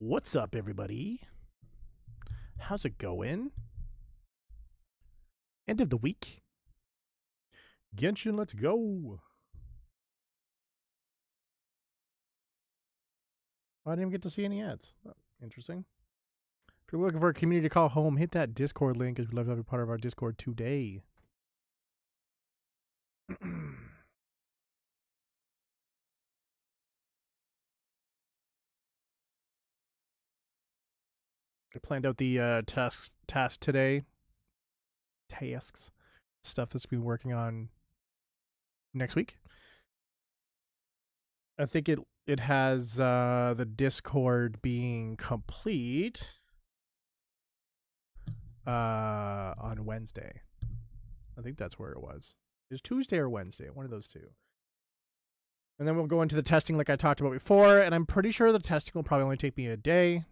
What's up, everybody? How's it going? End of the week. Genshin, let's go. I didn't even get to see any ads. Oh, interesting. If you're looking for a community to call home, hit that Discord link because we'd love to have you part of our Discord today. I planned out the task today. Tasks. Stuff that's been working on next week. I think it has the Discord being complete on Wednesday. I think that's where it was. It was Tuesday or Wednesday, one of those two. And then we'll go into the testing like I talked about before, and I'm pretty sure the testing will probably only take me a day.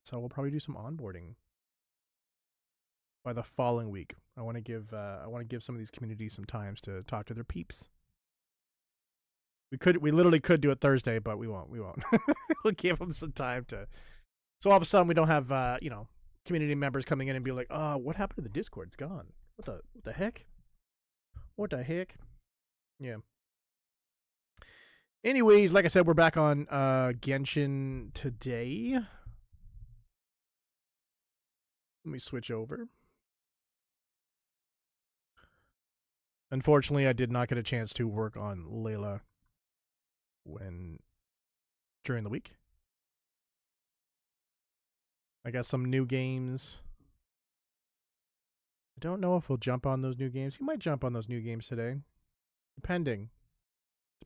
So we'll probably do some onboarding by the following week. I want to give some of these communities some times to talk to their peeps. We literally could do it Thursday, but we won't. We'll give them some time to. So all of a sudden we don't have community members coming in and be like, "Oh, what happened to the Discord? It's gone. What the heck? What the heck?" Yeah. Anyways, like I said, we're back on Genshin today. Let me switch over. Unfortunately, I did not get a chance to work on Layla during the week. I got some new games. I don't know if we'll jump on those new games. You might jump on those new games today. Depending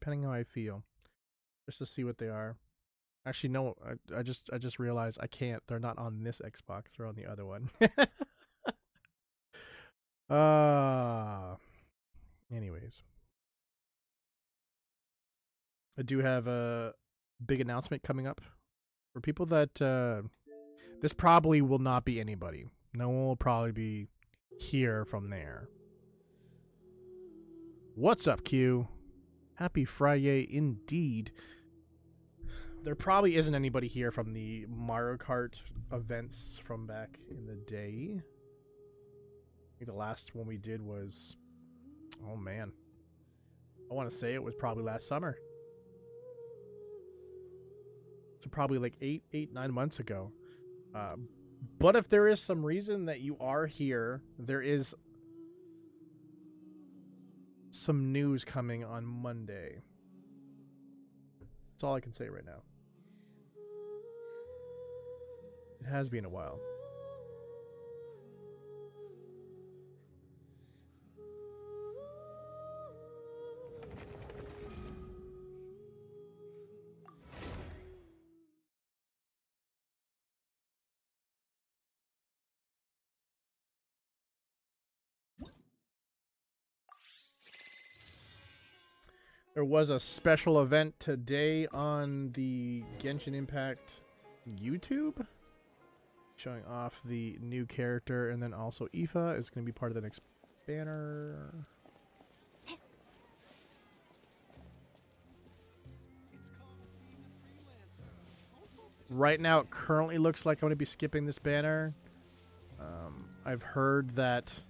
how I feel. Just to see what they are. Actually, no, I just realized I can't. They're not on this Xbox. They're on the other one. Anyways. I do have a big announcement coming up. For people that this probably will not be anybody. No one will probably be here from there. What's up, Q? Happy Friday indeed. There probably isn't anybody here from the Mario Kart events from back in the day. I think the last one we did was, oh man, I want to say it was probably last summer. So probably like 9 months ago. But if there is some reason that you are here, there is some news coming on Monday. That's all I can say right now. It has been a while. There was a special event today on the Genshin Impact YouTube showing off the new character, and then also Aoife is going to be part of the next banner. Right now, it currently looks like I'm going to be skipping this banner. I've heard that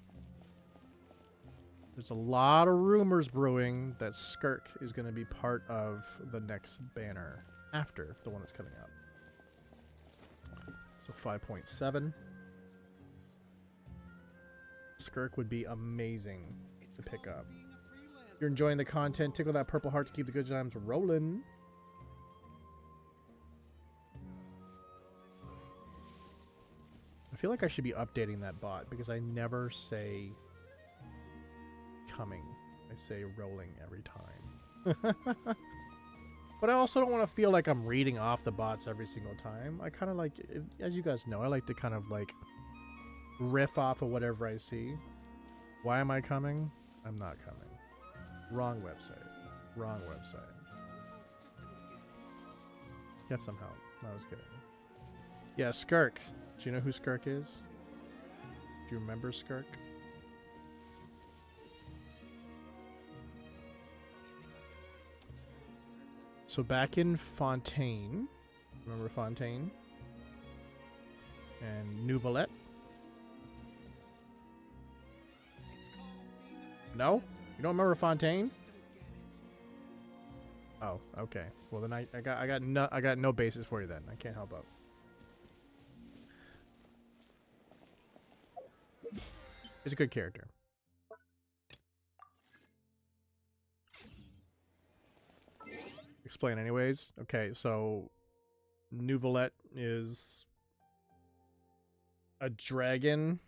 there's a lot of rumors brewing that Skirk is going to be part of the next banner after the one that's coming up. So 5.7. Skirk would be amazing to pick up. If you're enjoying the content, tickle that purple heart to keep the good times rolling. I feel like I should be updating that bot because I never say coming. I say rolling every time. But I also don't want to feel like I'm reading off the bots every single time. I kind of like, as you guys know, I like to kind of like riff off of whatever I see. Why am I coming? I'm not coming. Wrong website. Wrong website. Get some help. No, I was kidding. Yeah, Skirk. Do you know who Skirk is? Do you remember Skirk? So back in Fontaine, Remember Fontaine? And Nouvelette? No? You don't remember Fontaine? Oh, okay. Well then I got no basis for you then. I can't help out. He's a good character. Explain anyways. Okay, so Nouvelette is a dragon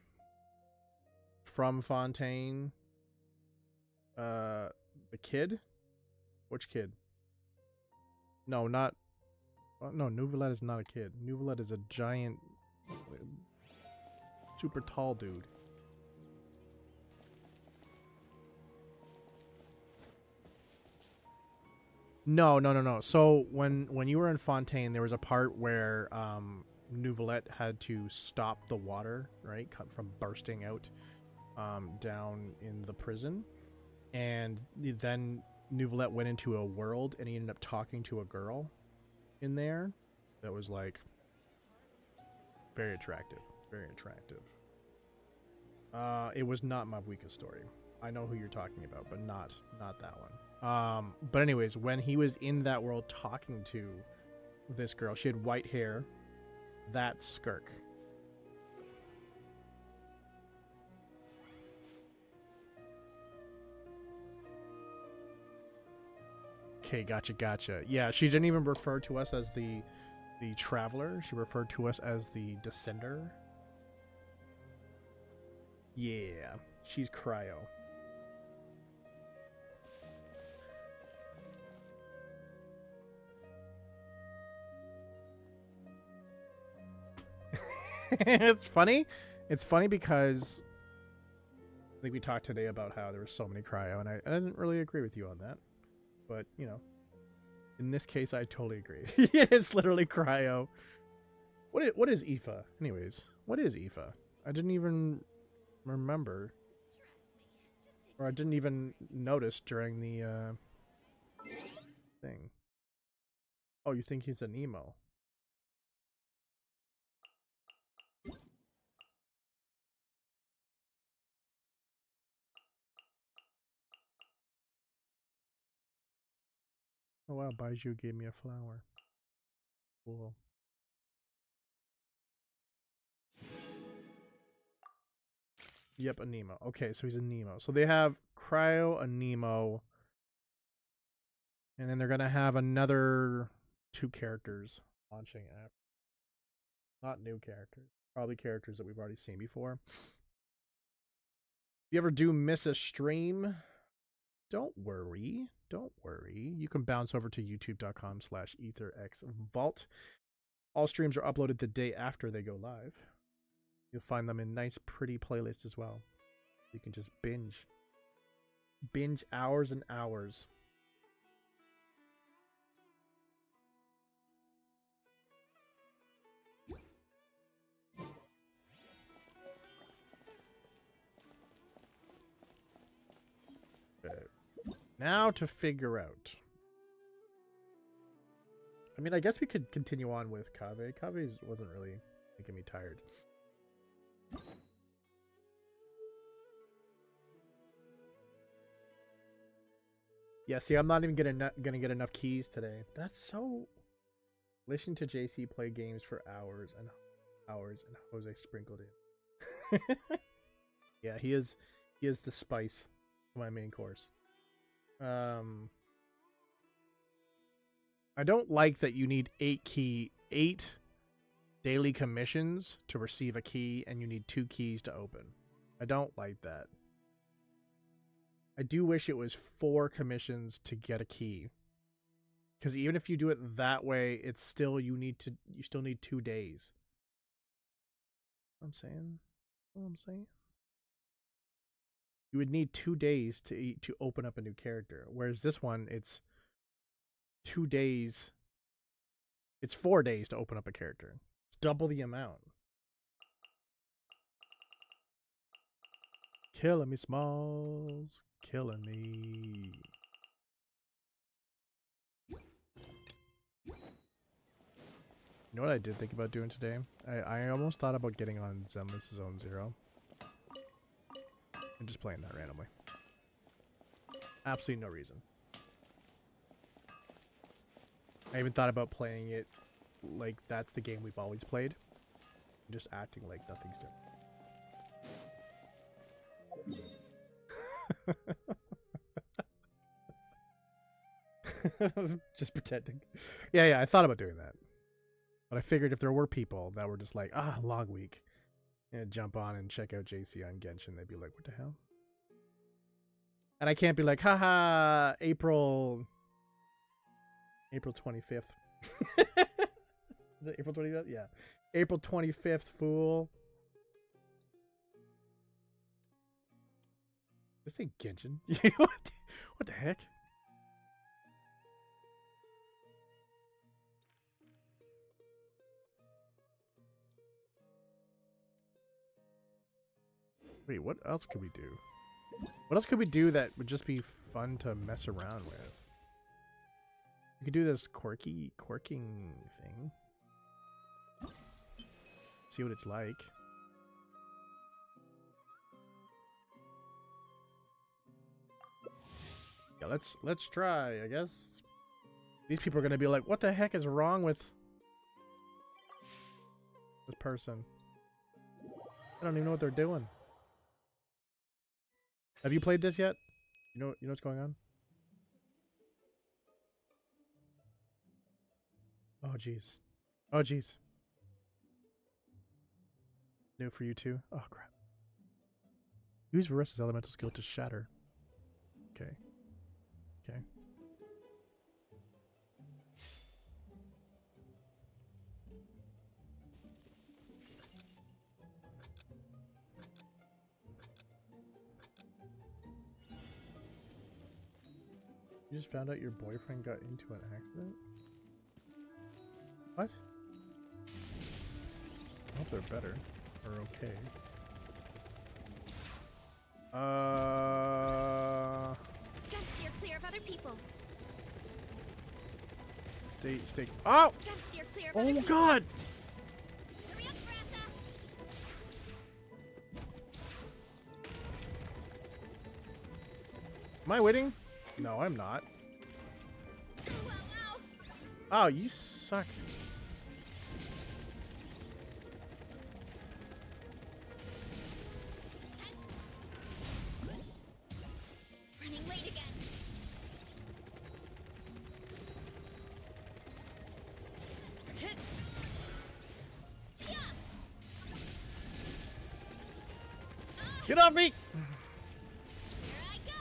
from Fontaine. The kid? Which kid? No, not... no, Nouvelette is not a kid. Nouvelette is a giant... super tall dude. No. So when you were in Fontaine, there was a part where Nouvelette had to stop the water, right, from bursting out down in the prison, and then Nouvelette went into a world, and he ended up talking to a girl in there that was like very attractive, very attractive. It was not Mavwika's story. I know who you're talking about, but not that one. But anyways, when he was in that world talking to this girl, she had white hair. That's Skirk. Okay, gotcha. Yeah, she didn't even refer to us as the Traveler. She referred to us as the Descender. Yeah, she's Cryo. It's funny. It's funny because I think we talked today about how there were so many Cryo, and I didn't really agree with you on that. But, you know, in this case, I totally agree. It's literally Cryo. What is Aoife? Anyways, what is Aoife? I didn't even remember. Or I didn't even notice during the thing. Oh, you think he's an emo? Oh wow, Baiju gave me a flower. Cool. Yep, a Nemo. Okay, so he's a Nemo. So they have Cryo, a Nemo, and then they're gonna have another 2 characters launching app. Not new characters. Probably characters that we've already seen before. If you ever do miss a stream, don't worry. Don't worry. You can bounce over to youtube.com/ETHERxVault. All streams are uploaded the day after they go live. You'll find them in nice, pretty playlists as well. You can just binge. Binge hours and hours. Okay. Now to figure out. I mean, I guess we could continue on with KAVEH. KAVEH wasn't really making me tired. Yeah, see, I'm not even gonna get enough keys today. That's so... Listening to JC play games for hours and hours, and Jose sprinkled in. Yeah, he is the spice of my main course. I don't like that you need 8 daily commissions to receive a key, and you need 2 keys to open. I don't like that. I do wish it was 4 commissions to get a key. Because even if you do it that way, it's still you still need 2 days. You know what I'm saying? You would need 2 days to open up a new character. Whereas this one, it's 2 days. It's 4 days to open up a character. It's double the amount. Killing me, Smalls. Killing me. You know what I did think about doing today? I almost thought about getting on Zenless Zone Zero and just playing that randomly. Absolutely no reason. I even thought about playing it like that's the game we've always played. Just acting like nothing's different. Just pretending. Yeah, I thought about doing that. But I figured if there were people that were just like, long week, and jump on and check out JC on Genshin, they'd be like, what the hell? And I can't be like, haha, April 25th. Is it April 25th? Yeah. April 25th, fool. This ain't Genshin. What the heck? Wait, what else could we do? What else could we do that would just be fun to mess around with? We could do this quirking thing. See what it's like. Yeah, let's try, I guess. These people are gonna be like, what the heck is wrong with this person? I don't even know what they're doing. Have you played this yet? You know what's going on? Oh jeez. Oh jeez. New for you too? Oh crap. Use Verissa's elemental skill to shatter. Okay. Okay. You just found out your boyfriend got into an accident? What? I hope they're better. Or okay. Gotta steer clear of other people. Stay. Oh! Gotta steer clear of other people. God! Hurry up, Brassa! Am I winning? No, I'm not. Wow. Oh, you suck. Running late again. Yeah. Get off me! Here I go.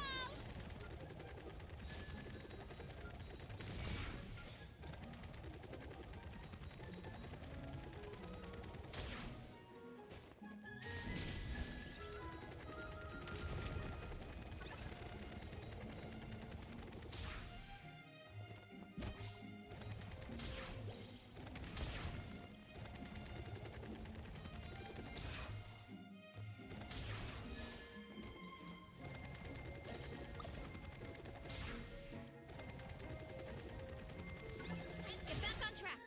Get back on track.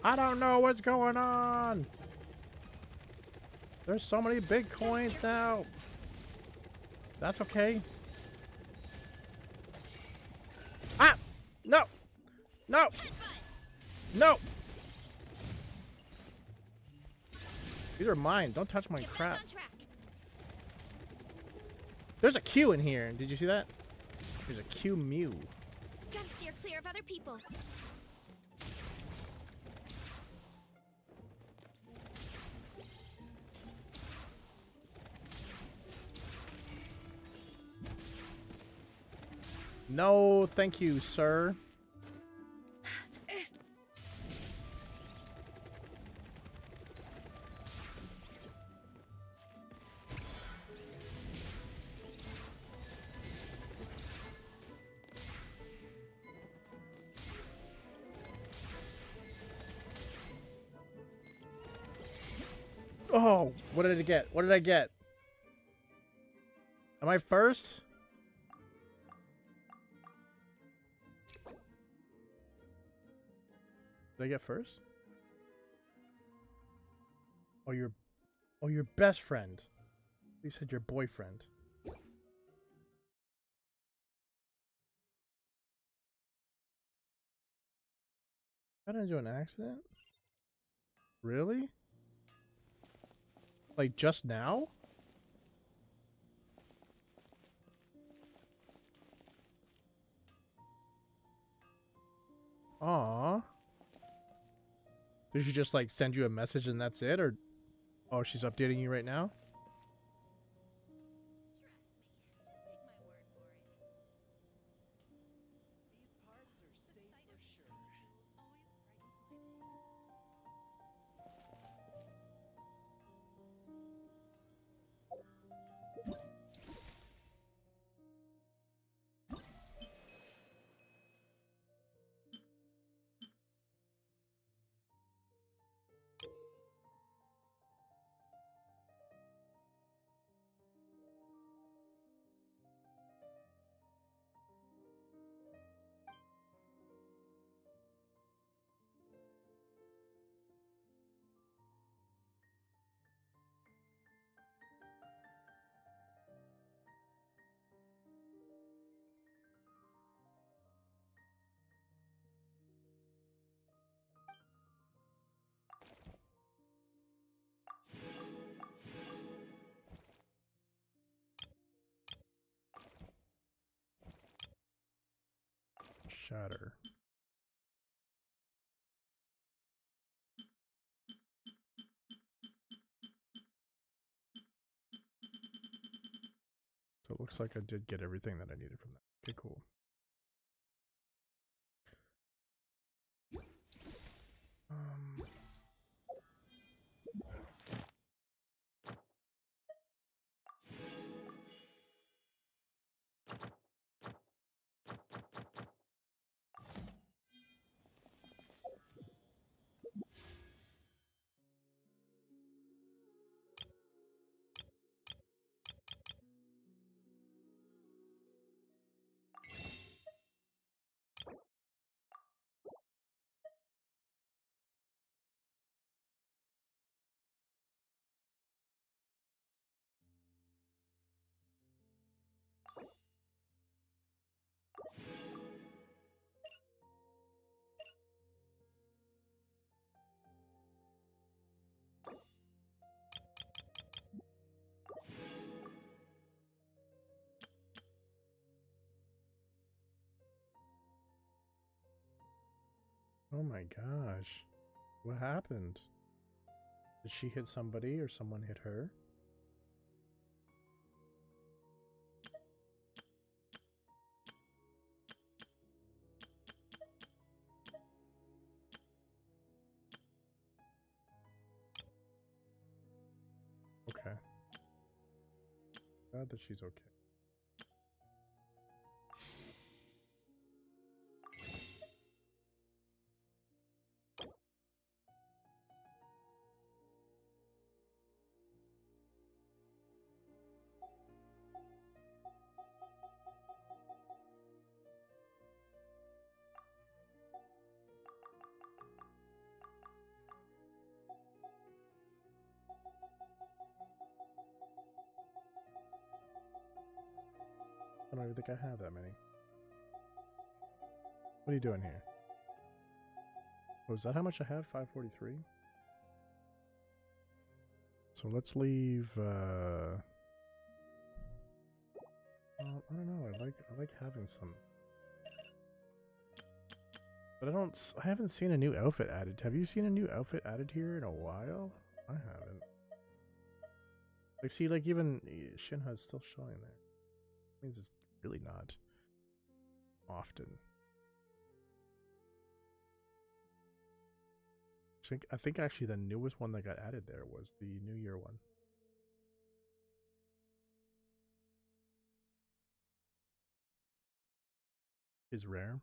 I don't know what's going on. There's so many big coins now. That's okay. Ah! No! No! No! These are mine. Don't touch my Get crap. back on track. There's a Q in here. Did you see that? There's a Q Mew. Gotta steer clear of other people. No, thank you, sir. Oh, what did I get? What did I get? Am I first? Did I get first? Oh, your best friend. You said your boyfriend. Got into an accident? Really? Like just now? Aw. Did she just like send you a message and that's it? Or oh, she's updating you right now? Shatter. So it looks like I did get everything that I needed from that. Okay, cool. Um, oh my gosh. What happened? Did she hit somebody or someone hit her? Okay. Glad that she's okay. I don't even think I have that many. What are you doing here? Oh, is that how much I have? 543? So let's leave, I don't know. I like having some. But I haven't seen a new outfit added. Have you seen a new outfit added here in a while? I haven't. Like, see, like, even Shinha's still showing there. Means it's really not often. I think actually the newest one that got added there was the New Year one. Is rare.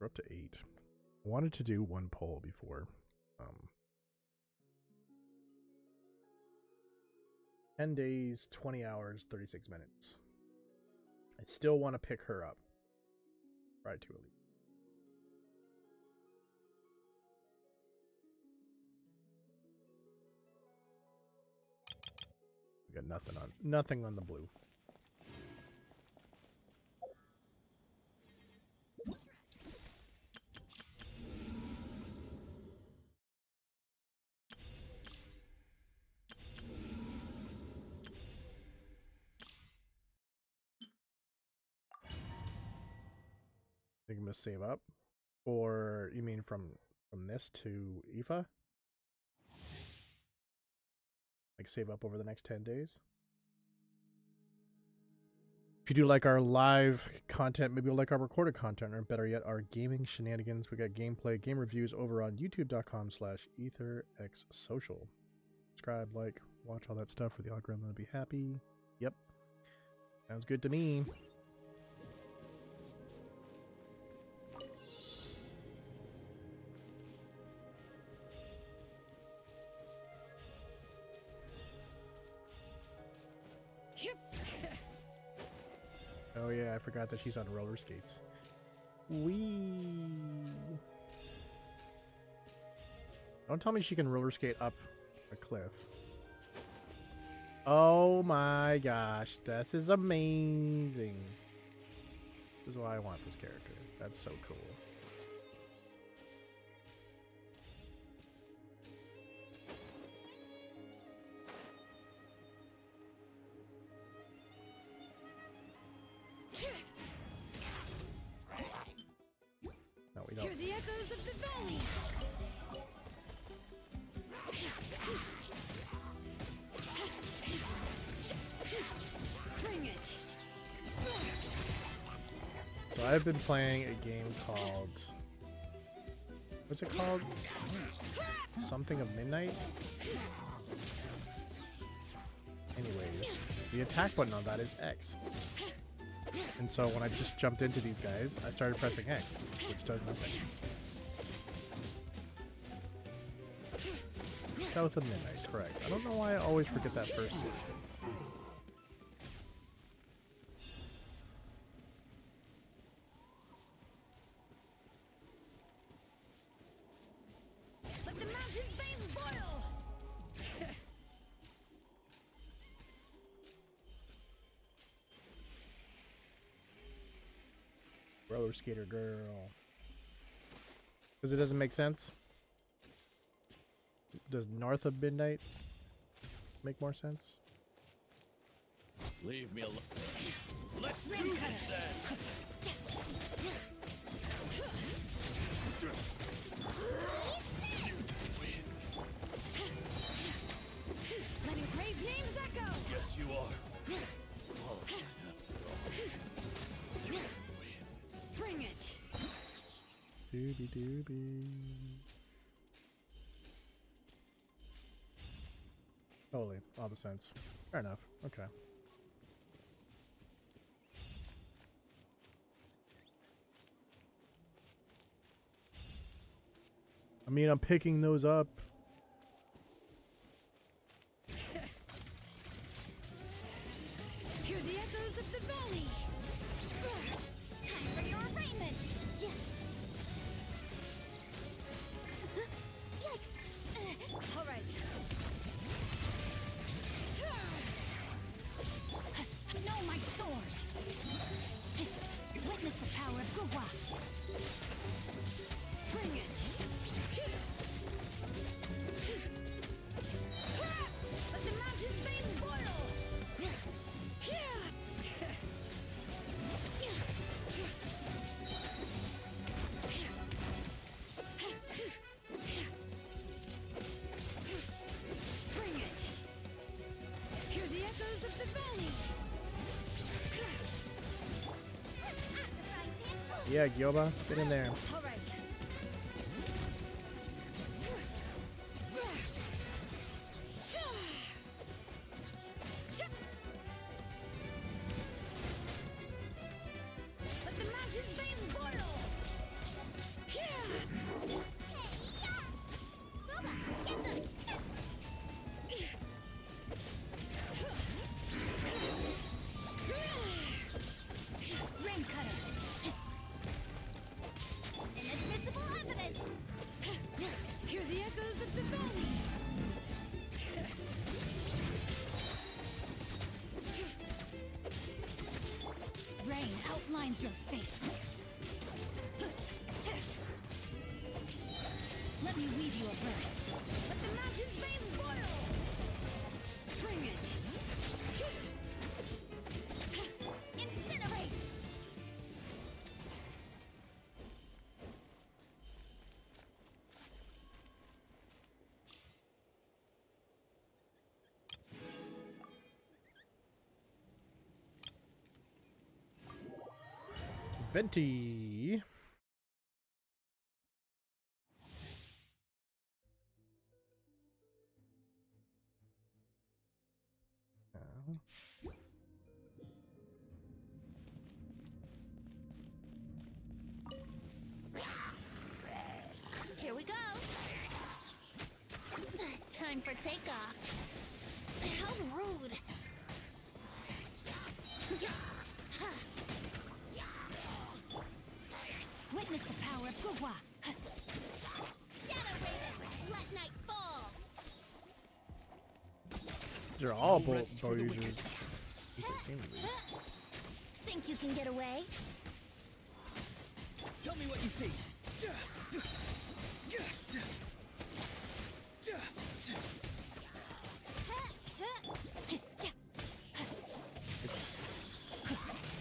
We're up to 8. I wanted to do one poll before. 10 days, 20 hours, 36 minutes. I still want to pick her up. Try to at least. We got nothing on the blue. I think I'm gonna save up. Or you mean from this to IFA? Like save up over the next 10 days? If you do like our live content, maybe you'll like our recorded content, or better yet, our gaming shenanigans. We got gameplay, game reviews over on youtube.com/ETHERxSOCIal. Subscribe, like, watch all that stuff for the algorithm to be happy. Yep. Sounds good to me. Oh yeah, I forgot that she's on roller skates. Wee. Don't tell me she can roller skate up a cliff. Oh my gosh, this is amazing. This is why I want this character. That's so cool. No, we don't. Hear the echoes of the valley. Bring it. So I've been playing a game called... What's it called? Something of Midnight? Anyways, the attack button on that is X. And so when I just jumped into these guys, I started pressing X, which does nothing. South of Midnight, correct. I don't know why I always forget that first word. Let the mountain's veins boil. Roller skater girl. Because it doesn't make sense. Does North of Midnight make more sense? Leave me alone. Let's do this then. Letting brave names echo. Yes, you are. Bring it. Doobie doobie. Totally. All the sense. Fair enough. Okay. I mean, I'm picking those up. Hear the echoes of the valley. Time for your arraignment. Yikes. All right. Know my sword. Witness the power of Gugwa. Bring it. Let the mountain's veins boil. Bring it. Hear the echoes of the valley. Yeah, Gyoba, get in there. All right. Let the mountain's veins boil. the echoes of the valley. Rain outlines your fate. Let me weave you a verse. Let the mountain's veins boil. Bring it. Incinerate. Venti. Here we go. Time for takeoff. How rude. Witness the power of Gugwa. Shadow Raven, let night fall. They're all bow rest for the users. wicked. At least they seem to be. Think you can get away? Tell me what you see.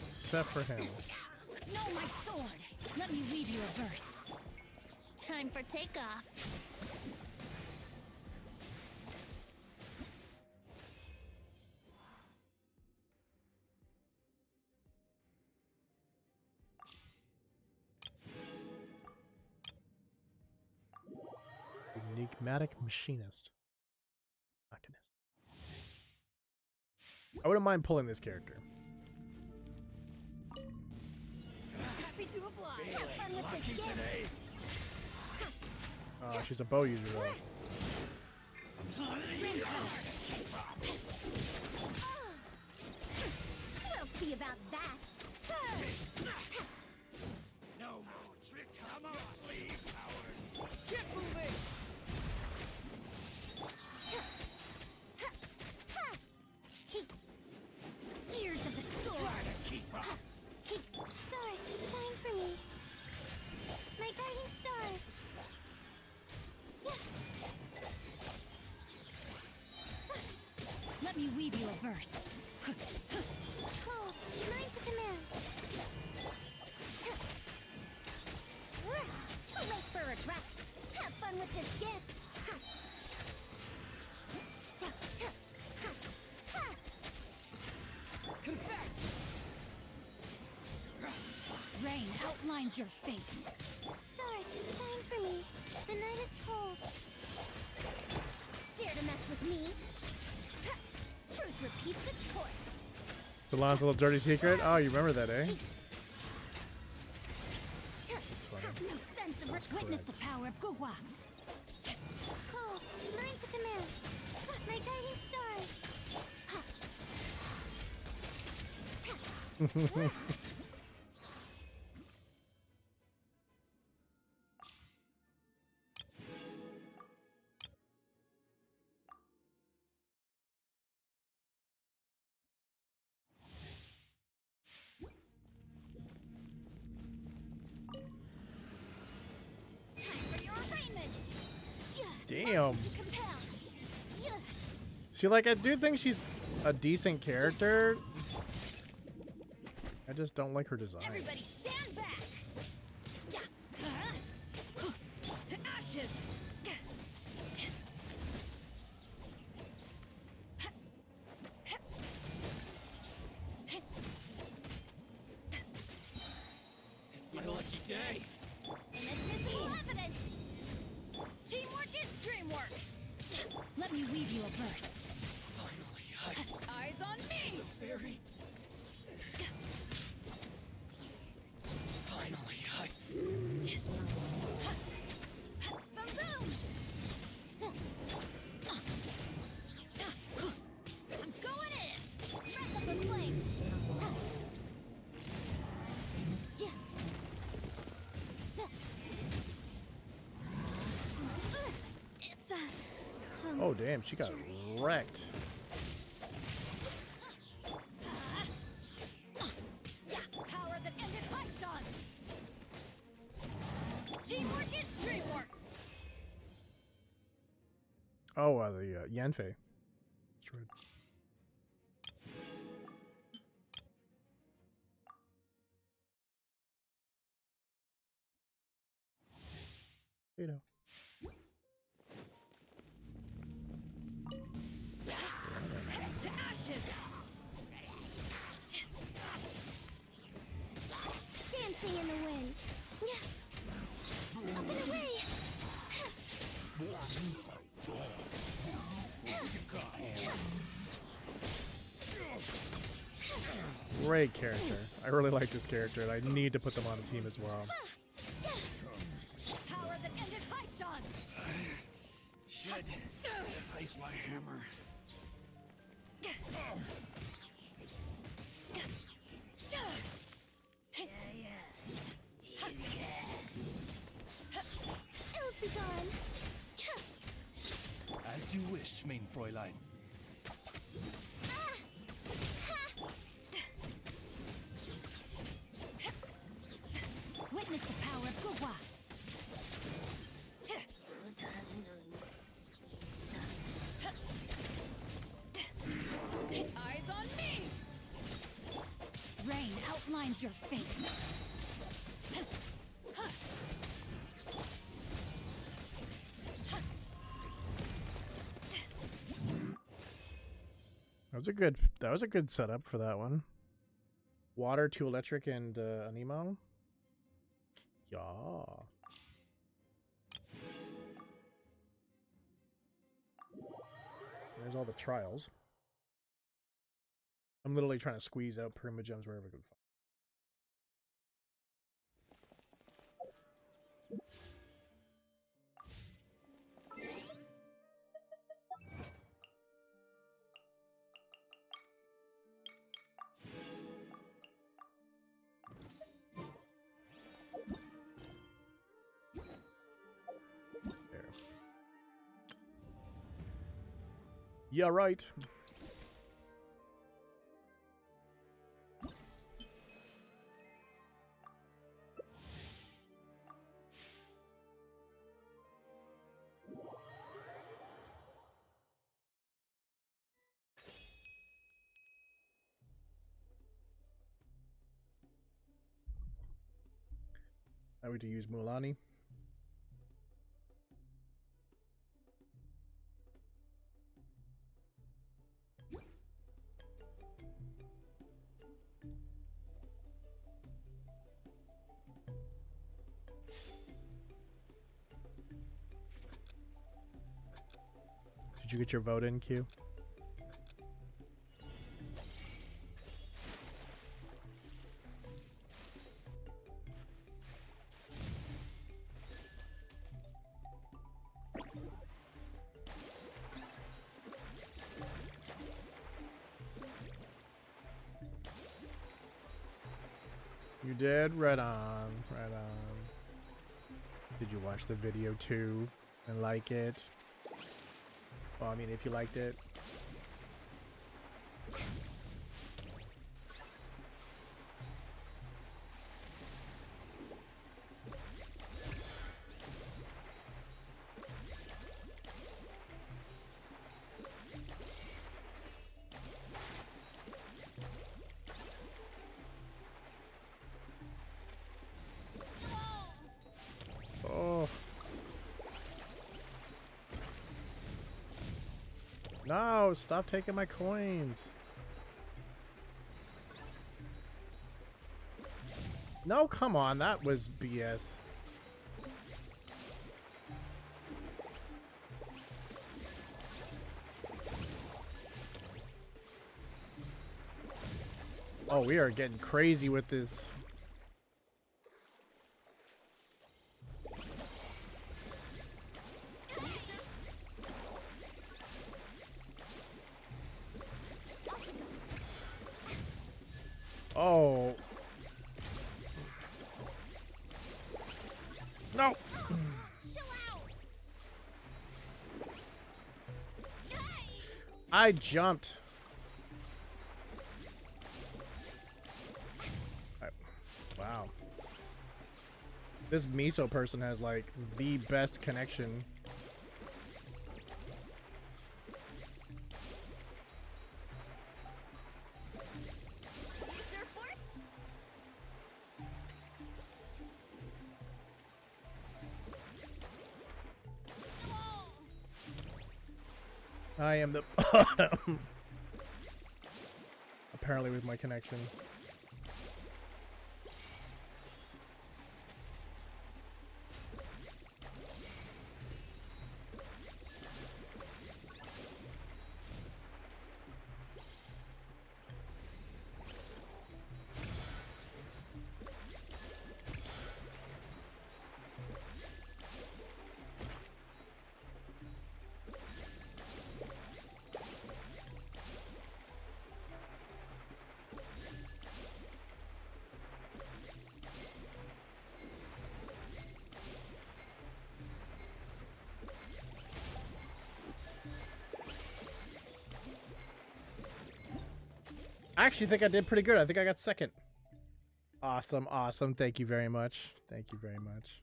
Except for him. No, my sword. Let me weave you a verse. Time for takeoff. Enigmatic machinist. Machinist. I wouldn't mind pulling this character. Happy to oblige. Have fun with this gift. Today. She's a bow user though. We'll see about that. No more tricks. Come on, sleeve power. Get moving. Gears of the storm. Keep up. Stars, shine for me. My guiding stars. Let me weave you a verse. Call, mine to command. Too late for regrets. Have fun with this gift. Confess. Rain outlines your fate. Stars, shine for me. The night is cold. Dare to mess with me? Truth repeats its course. Delon's little dirty secret? Oh, you remember that, eh? That's funny. No sense of That's witness correct. the power of Gugwa. Call, mine to command. My guiding stars. Time for your arraignment. Damn. To compel. See, like, I do think she's a decent character. I just don't like her design. Everybody stand back. To ashes. It's my lucky day. Inadmissible evidence. Teamwork is dreamwork. Let me weave you a verse. Finally, Eyes on me. Barry. Finally, Boom boom. I'm going in. Wrap up the flame. Oh damn, she got wrecked. Power that ended Haishan. Teamwork is dreamwork. Oh, the Yanfei. Destroyed. You know. To ashes. Dancing in the wind. Up and away. Great character. I really like this character, and I need to put them on a team as well. Power that ended Haishan. Should replace my hammer. Ills be gone. As you wish, main Fräulein. Witness the power of Gugwa. Eyes on me! Rain outlines your fate. That was a good setup for that one. Water to electric and Anemo. Yeah. There's all the trials. I'm literally trying to squeeze out Primogems wherever I can find. There. Yeah, right. Now we to use Mulan. Did you get your vote in, Q? You did? Right on. Right on. Did you watch the video too and like it? Well, I mean, if you liked it. Oh. No, stop taking my coins. No, come on, that was BS. Oh, we are getting crazy with this. Oh. No. Chill out. I jumped. Wow. This miso person has like the best connection. Surfboard? Oh. I am the bottom. Apparently with my connection. I actually think I did pretty good. I think I got second. Awesome, awesome. Thank you very much. Thank you very much.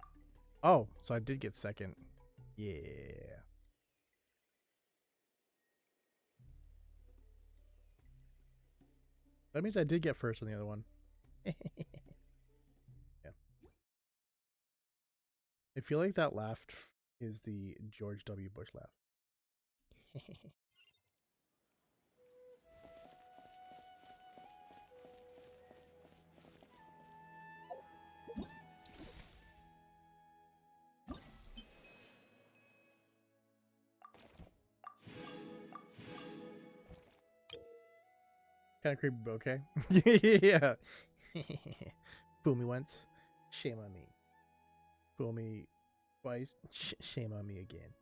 Oh, so I did get second. Yeah. That means I did get first on the other one. Yeah. I feel like that laugh is the George W. Bush laugh. Kind of creepy, but okay. Yeah. Fool me once, shame on me. Fool me twice, shame on me again.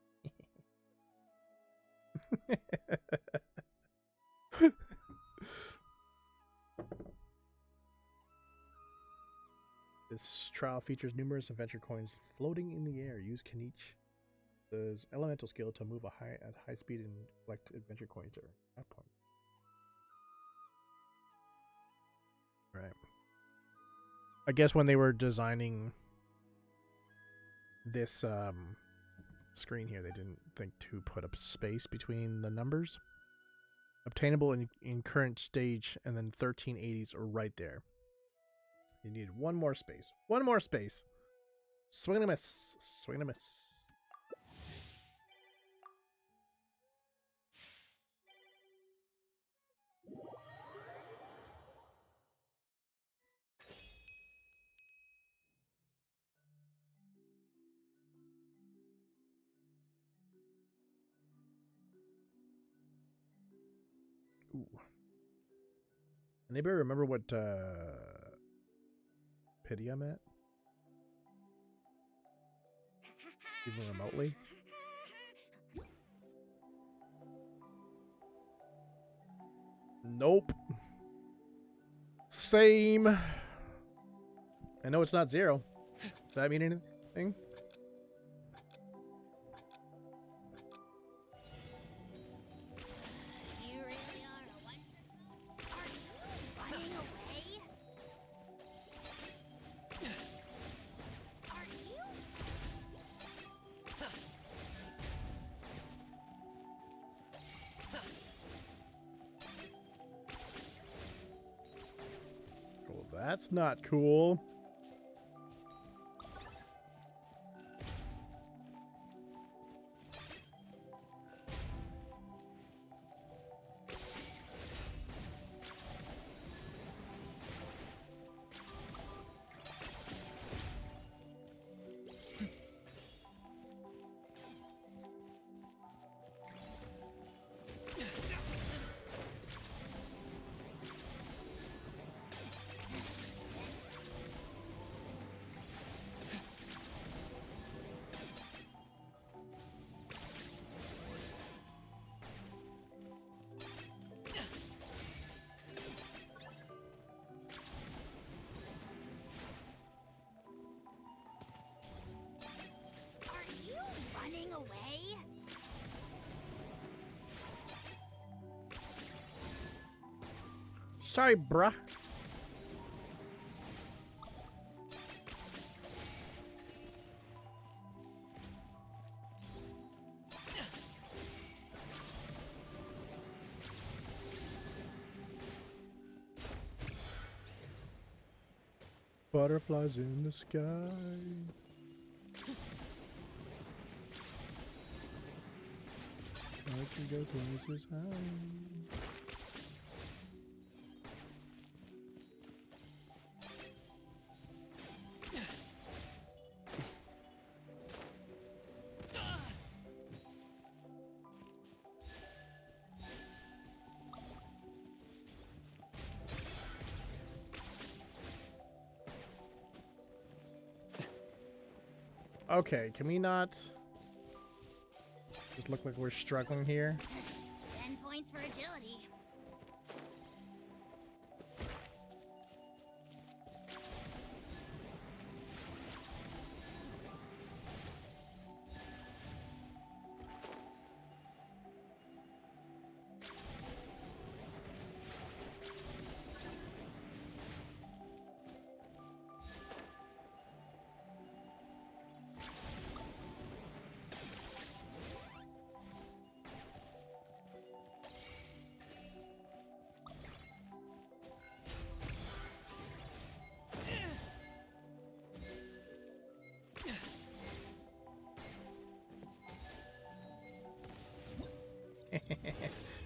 This trial features numerous adventure coins floating in the air. Use Kenichi's elemental skill to move at high speed and collect adventure coins or map points. Right. I guess when they were designing this screen here, they didn't think to put a space between the numbers. Obtainable in current stage, and then 1380s are right there. You need one more space. One more space. Swing and a miss. Swing and a miss. Ooh. Anybody remember what pity I'm at? Even remotely? Nope. Same. I know it's not 0. Does that mean anything? You really are a wonderful. Are you running away? Are you? Well, that's not cool. Sorry, bruh. Butterflies in the sky. I can go twice as high. Okay, can we not just look like we're struggling here? 10 points for agility.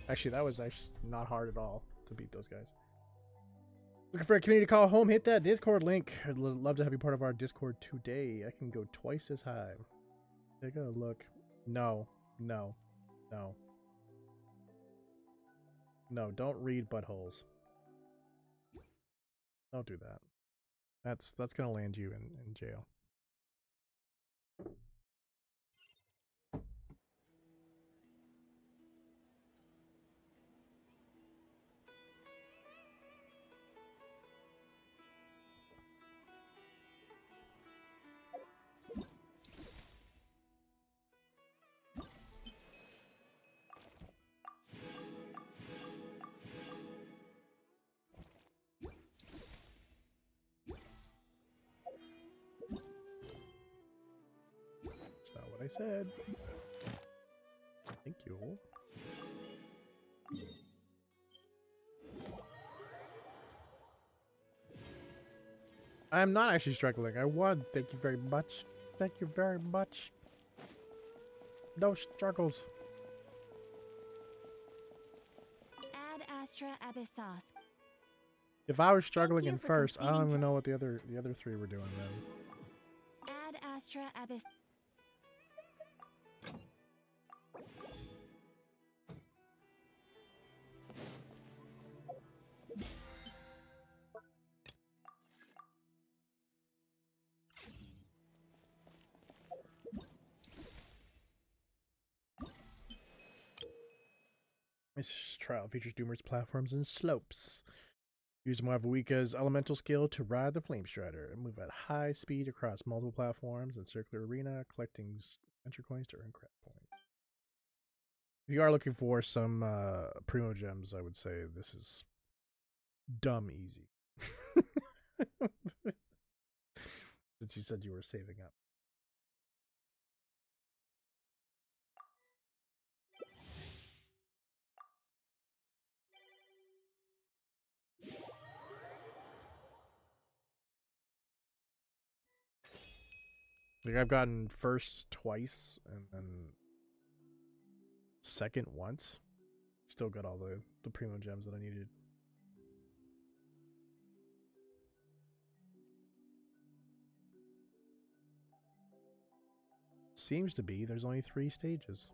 Actually, that was actually not hard at all to beat those guys. Looking for a community call home? Hit that Discord link. I'd love to have you part of our Discord today. I can go twice as high. Take a look. No, no, no. No, don't read buttholes. Don't do that. That's gonna land you in jail. That's not what I said. Thank you. I am not actually struggling. I won. Thank you very much. Thank you very much. No struggles. Ad Astra Abyssos. If I was struggling you in for first, I don't completing even know what the other three were doing then. Ad Astra Abyss. This trial features numerous platforms and slopes. Use Mavuika's elemental skill to ride the Flame Strider and move at high speed across multiple platforms and circular arena, collecting adventure coins to earn credit points. If you are looking for some primo gems, I would say this is dumb easy. Since you said you were saving up. Like, I've gotten first twice and then second once. Still got all the primo gems that I needed. Seems to be. There's only 3 stages.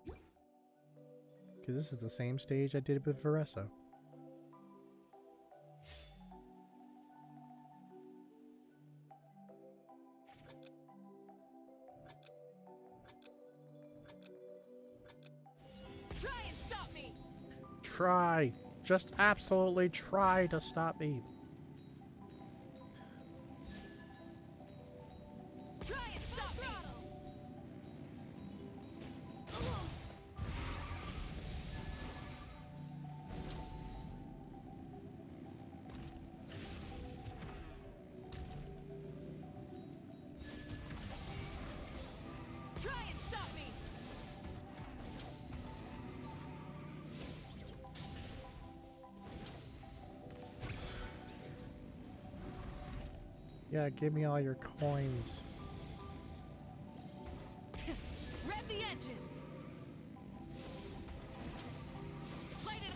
Because this is the same stage I did with Veressa. Try and stop me! Try! Just absolutely try to stop me. Try and stop me! Yeah, give me all your coins. Rev the engines. Light it.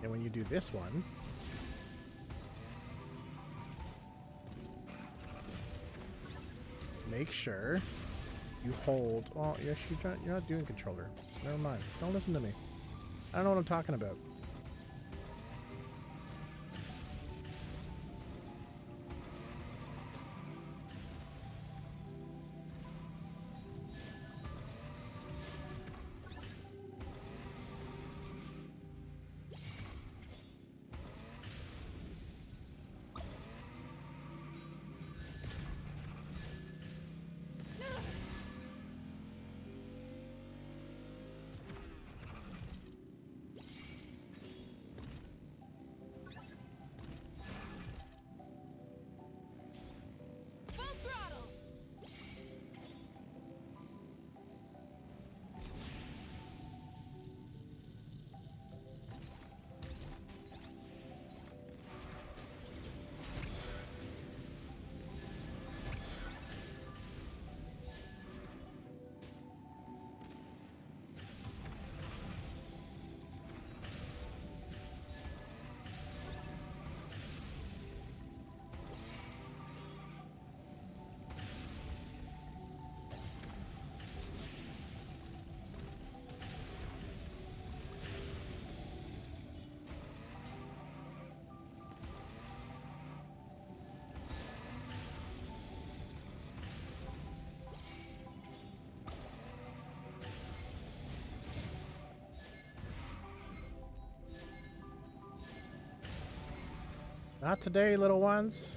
And when you do this one, make sure you hold. Oh, yes, you're not doing controller. Never mind. Don't listen to me. I don't know what I'm talking about. Full throttle. Not today, little ones.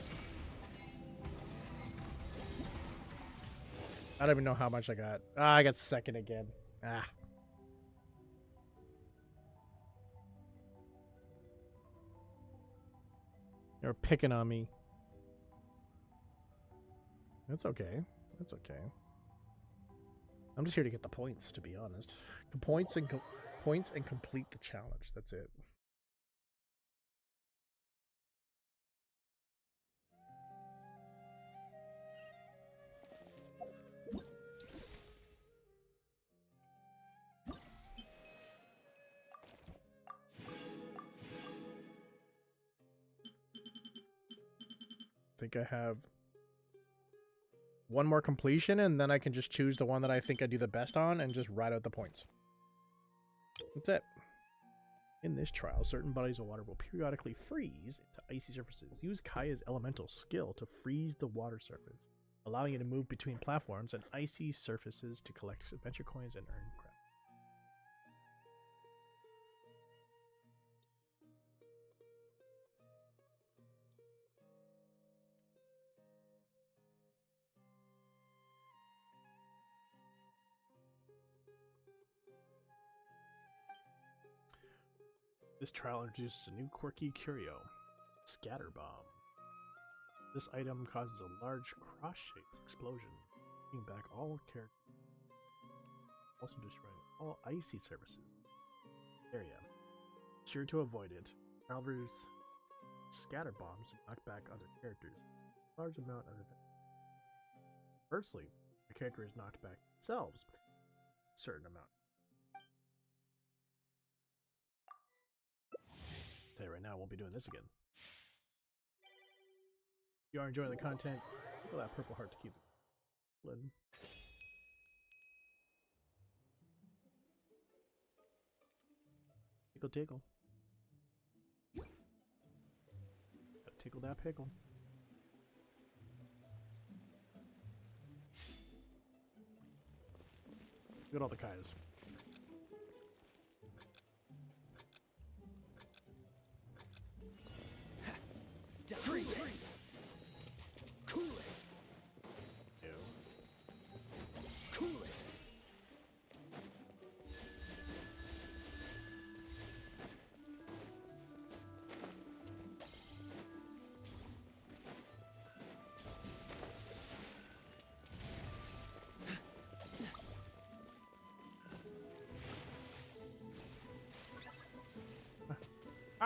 I don't even know how much I got. Ah, I got second again. Ah. You're picking on me. That's okay. That's okay. I'm just here to get the points, to be honest. Points and complete the challenge. That's it. I think I have one more completion, and then I can just choose the one that I think I do the best on and just write out the points. That's it. In this trial, certain bodies of water will periodically freeze into icy surfaces. Use Kaya's elemental skill to freeze the water surface, allowing you to move between platforms and icy surfaces to collect adventure coins and earn credit. This trial introduces a new quirky curio, Scatter Bomb. This item causes a large cross-shaped explosion, bringing back all characters, also destroying all icy surfaces. Area. Sure to avoid it. Travelers scatter bombs to knock back other characters. A large amount of events. Firstly, the character is knocked back themselves a certain amount. I'll tell you right now, I won't be doing this again. If you are enjoying the content, click that purple heart to keep it lit. Tickle, tickle. Gotta tickle that pickle. Look at all the Kais. Freeze! Cool it! Ew. Cool it!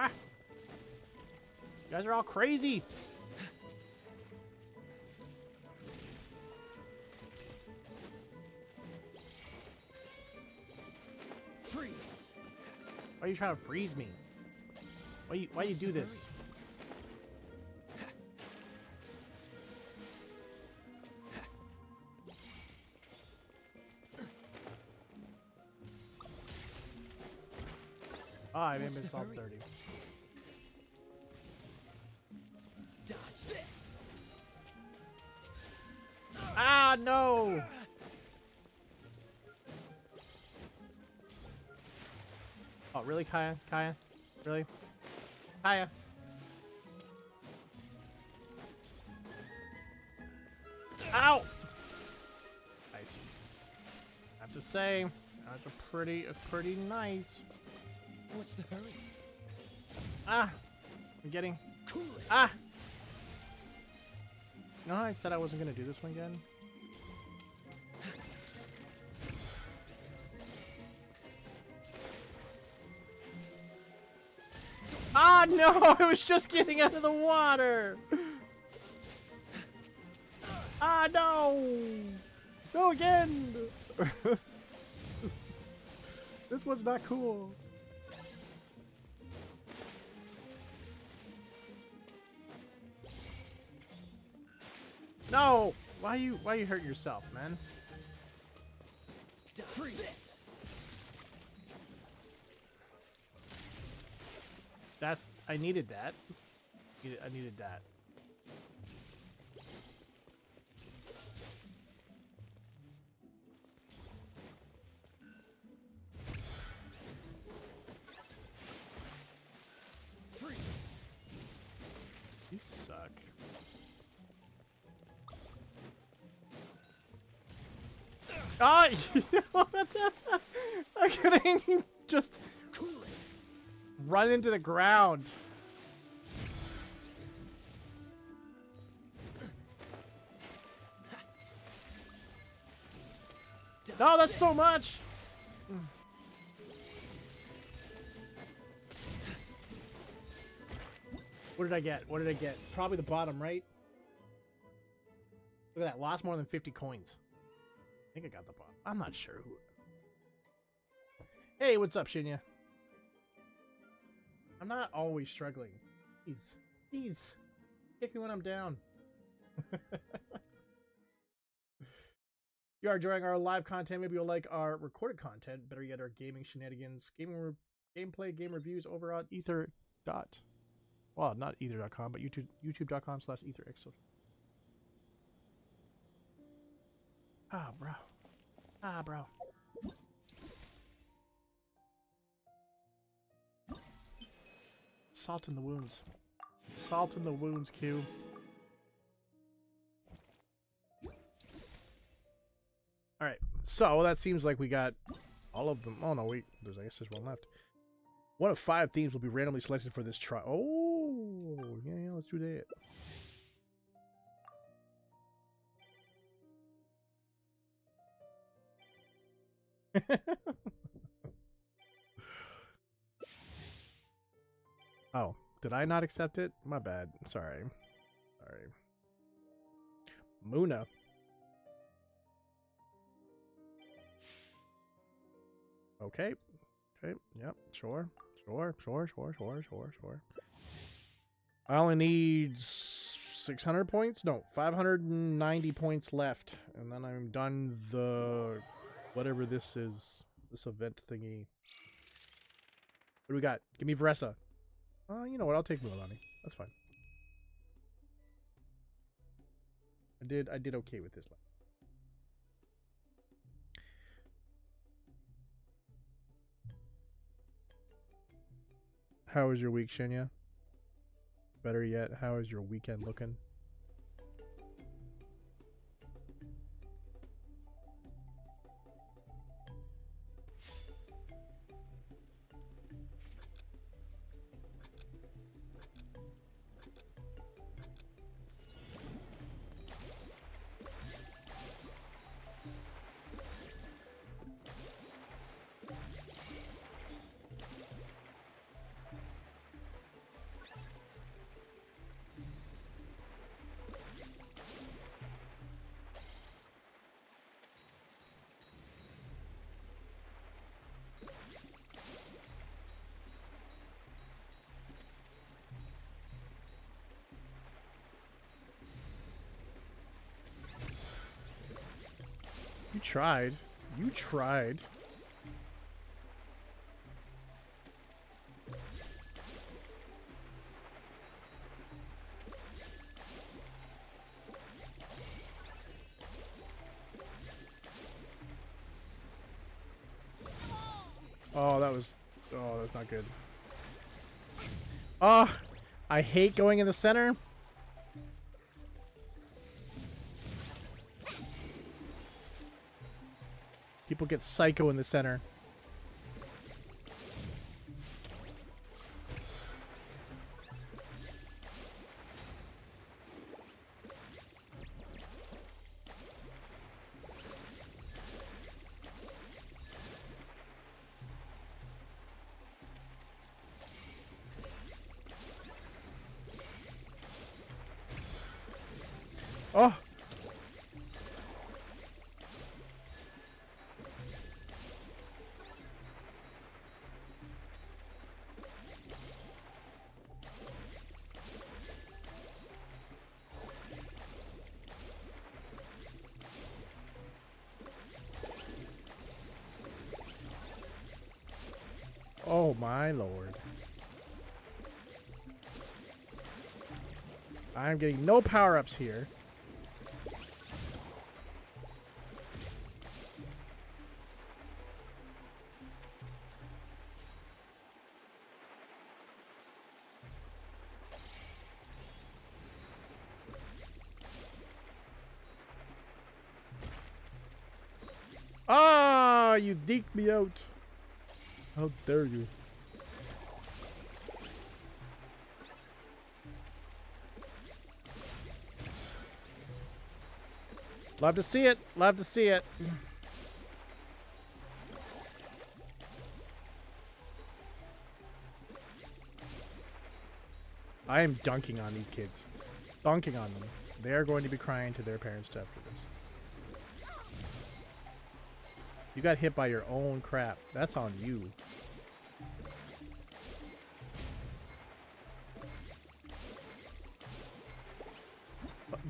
Ah! You guys are all crazy. Freeze. Why are you trying to freeze me? Why you do this? Oh, I made What's the myself hurry? 30. Dodge this. Ah, no! Oh, really, Kaya? Kaya? Really? Kaya? Ow! Nice. I have to say, that's pretty nice. What's the hurry? Ah! I'm getting... Cool it. Ah! You know how I said I wasn't gonna do this one again? Ah, no! I was just getting out of the water! Ah, no! Go again! This one's not cool. No! Why you hurt yourself, man? Freeze this. That's... I needed that. I needed that. Freeze. You suck. Ah! I'm getting just Cool it. run into the ground. No, that's so much. What did I get? What did I get? Probably the bottom, right? Look at that. Lost more than 50 coins. I think I got the bottom. I'm not sure who. Hey, what's up, Shinya? I'm not always struggling. Jeez. Kick me when I'm down. You are enjoying our live content. Maybe you'll like our recorded content. Better yet, our gaming shenanigans, gameplay, game reviews over on Ether. Well, not ether.com, but youtube.com/ETHERxSOCIAL. Ah, bro. Salt in the wounds. Salt in the wounds, Q. Alright, so that seems like we got all of them. Oh no, wait. I guess there's one left. One of 5 themes will be randomly selected for this trial. Oh, yeah, let's do that. Oh, did I not accept it? My bad. Sorry. Muna. Okay. Yep. Sure. I only need 600 points? No, 590 points left. And then I'm done the... whatever this is. This event thingy. What do we got? Give me Vressa. You know what? I'll take Mulanni. That's fine. I did okay with this. How was your week, Shinya? Better yet, how is your weekend looking? You tried. You tried. Oh, that was... Oh, that's not good. Oh, I hate going in the center. People get psycho in the center. Oh! Oh my lord. I'm getting no power-ups here. Ah, you deked me out. How dare you? Love to see it. Love to see it. I am dunking on these kids. Dunking on them. They are going to be crying to their parents after this. You got hit by your own crap. That's on you.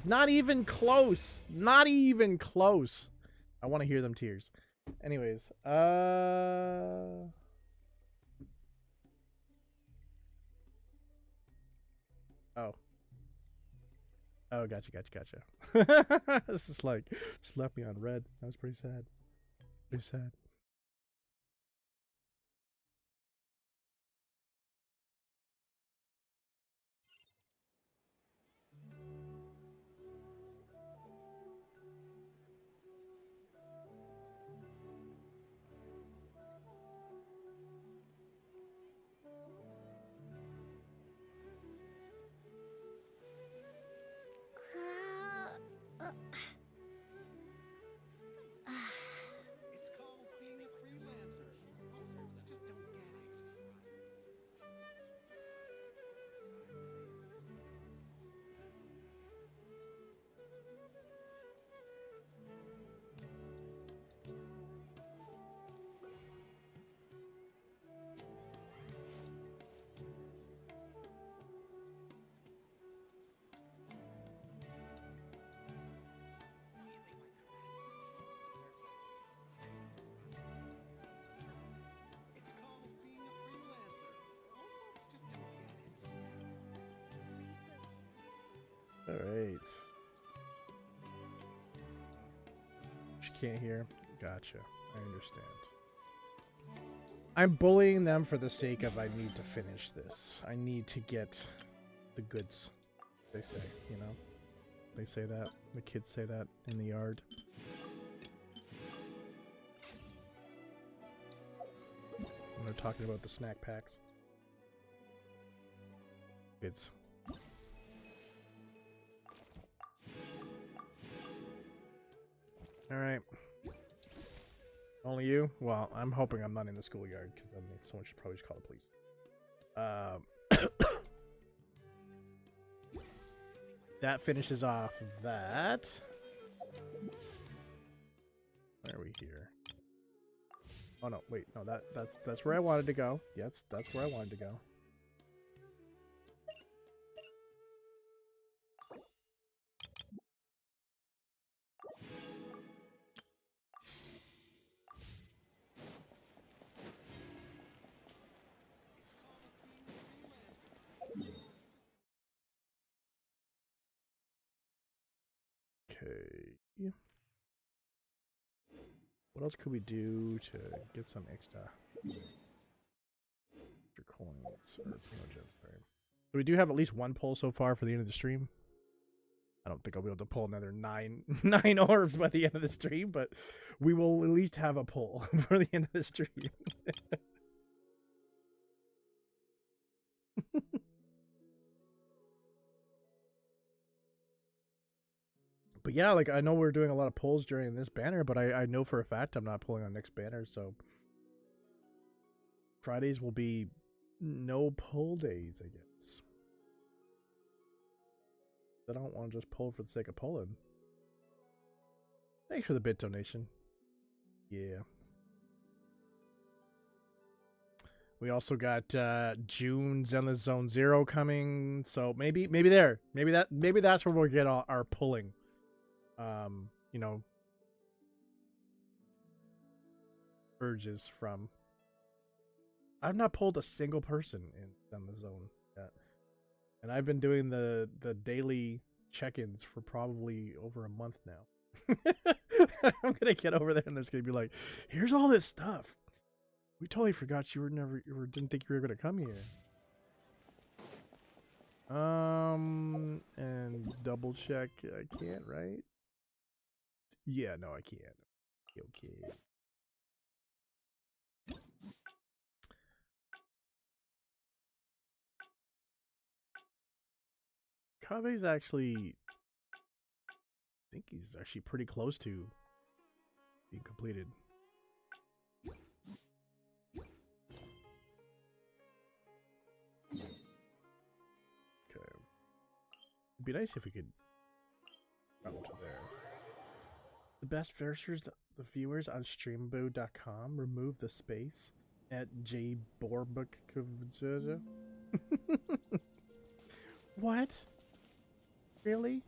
Not even close. Not even close. I want to hear them tears. Anyways, oh. Oh, gotcha. This is like, just left me on red. That was pretty sad. Pretty sad. It's called being a freelancer. Most folks just don't get it. It's called being a freelancer. Most folks just don't get it. Alright. She can't hear. Gotcha. I understand. I'm bullying them for the sake of I need to finish this. I need to get the goods. They say, you know? They say that. The kids say that in the yard. When they're talking about the snack packs. Kids. Alright. Only you? Well, I'm hoping I'm not in the schoolyard, because then someone should probably just call the police. That finishes off that. Where are we here? Oh no, wait, no, that's where I wanted to go. Yes, that's where I wanted to go. Okay. What else could we do to get some extra coins or gems? Sorry. So we do have at least one pull so far for the end of the stream. I don't think I'll be able to pull another nine orbs by the end of the stream, but we will at least have a pull for the end of the stream. But yeah, like I know we're doing a lot of pulls during this banner, but I know for a fact I'm not pulling on next banner, so Fridays will be no pull days, I guess. I don't want to just pull for the sake of pulling. Thanks for the bit donation. Yeah. We also got June's on the Zone Zero coming, so maybe that's where we'll get our pulling. You know, urges from. I've not pulled a single person on the zone yet, and I've been doing the daily check-ins for probably over a month now. I'm gonna get over there and there's gonna be like, here's all this stuff. We totally forgot you didn't think you were gonna come here. And double check. I can't, right? Yeah, no, I can't. Okay. KAVEH's actually, I think he's actually pretty close to being completed. Okay. It'd be nice if we could travel to there. The best viewers, the viewers on streamboo.com remove the space at jborbuck. What? Really?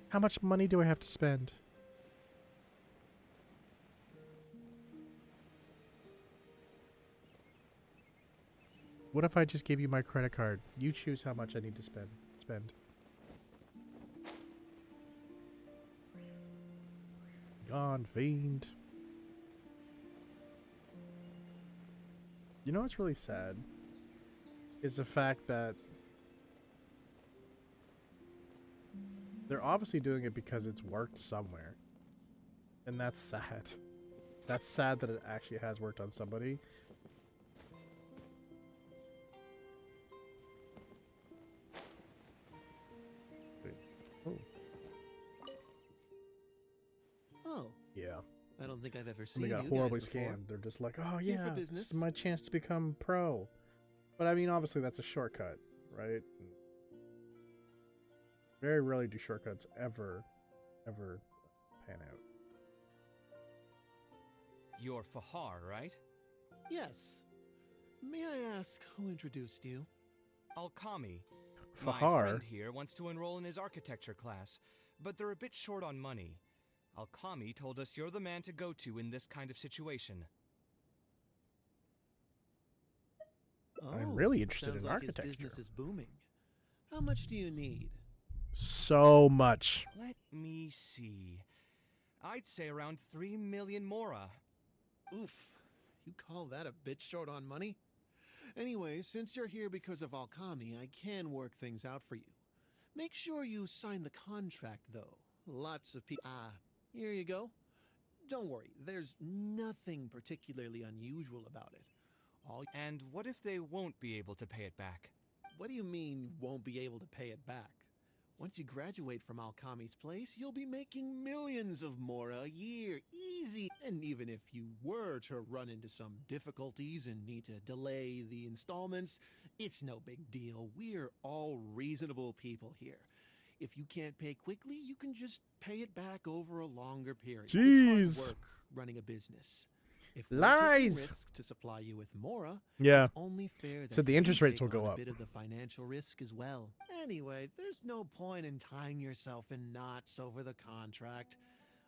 How much money do I have to spend? What if I just give you my credit card? You choose how much I need to spend. Gone, fiend. You know what's really sad? Is the fact that they're obviously doing it because it's worked somewhere. And that's sad. That's sad that it actually has worked on somebody. Wait. Oh. Oh, Yeah. I don't think I've ever seen They got you horribly guys before. scammed. They're just like, oh Here for yeah, business. this is my chance to become pro. But I mean, obviously that's a shortcut, right? Very rarely do shortcuts ever pan out. You're Fahar, right? Yes. May I ask who introduced you? Alkami. My Fahar? friend here wants to enroll in his architecture class, but they're a bit short on money. Alkami told us you're the man to go to in this kind of situation. I'm really interested sounds in like architecture. His business is booming. How much do you need? So much. Let me see. I'd say around 3 million mora. Oof. You call that a bit short on money? Anyway, since you're here because of Alkami, I can work things out for you. Make sure you sign the contract, though. Lots of people... Ah, here you go. Don't worry, there's nothing particularly unusual about it. And what if they won't be able to pay it back? What do you mean, won't be able to pay it back? Once you graduate from Alkami's place, you'll be making millions of mora a year, easy. And even if you were to run into some difficulties and need to delay the installments, it's no big deal. We're all reasonable people here. If you can't pay quickly, you can just pay it back over a longer period. Jeez. It's hard work running a business. If we're Lies. taking risks to supply you with mora, Yeah. it's only fair that So the you interest rates take will go on up. a bit of the financial risk as well. Anyway, there's no point in tying yourself in knots over the contract.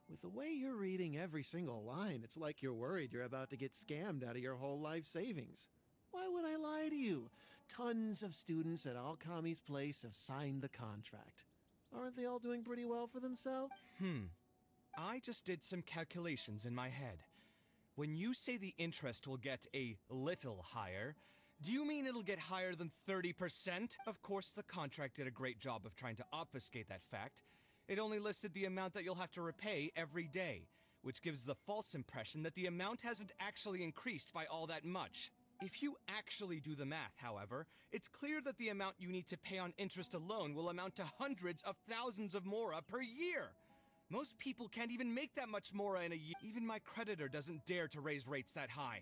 With the way you're reading every single line, it's like you're worried you're about to get scammed out of your whole life savings. Why would I lie to you? Tons of students at Alkami's place have signed the contract. Aren't they all doing pretty well for themselves? I just did some calculations in my head. When you say the interest will get a little higher, do you mean it'll get higher than 30%? Of course, the contract did a great job of trying to obfuscate that fact. It only listed the amount that you'll have to repay every day, which gives the false impression that the amount hasn't actually increased by all that much. If you actually do the math, however, it's clear that the amount you need to pay on interest alone will amount to hundreds of thousands of mora per year. Most people can't even make that much mora in a year. Even my creditor doesn't dare to raise rates that high.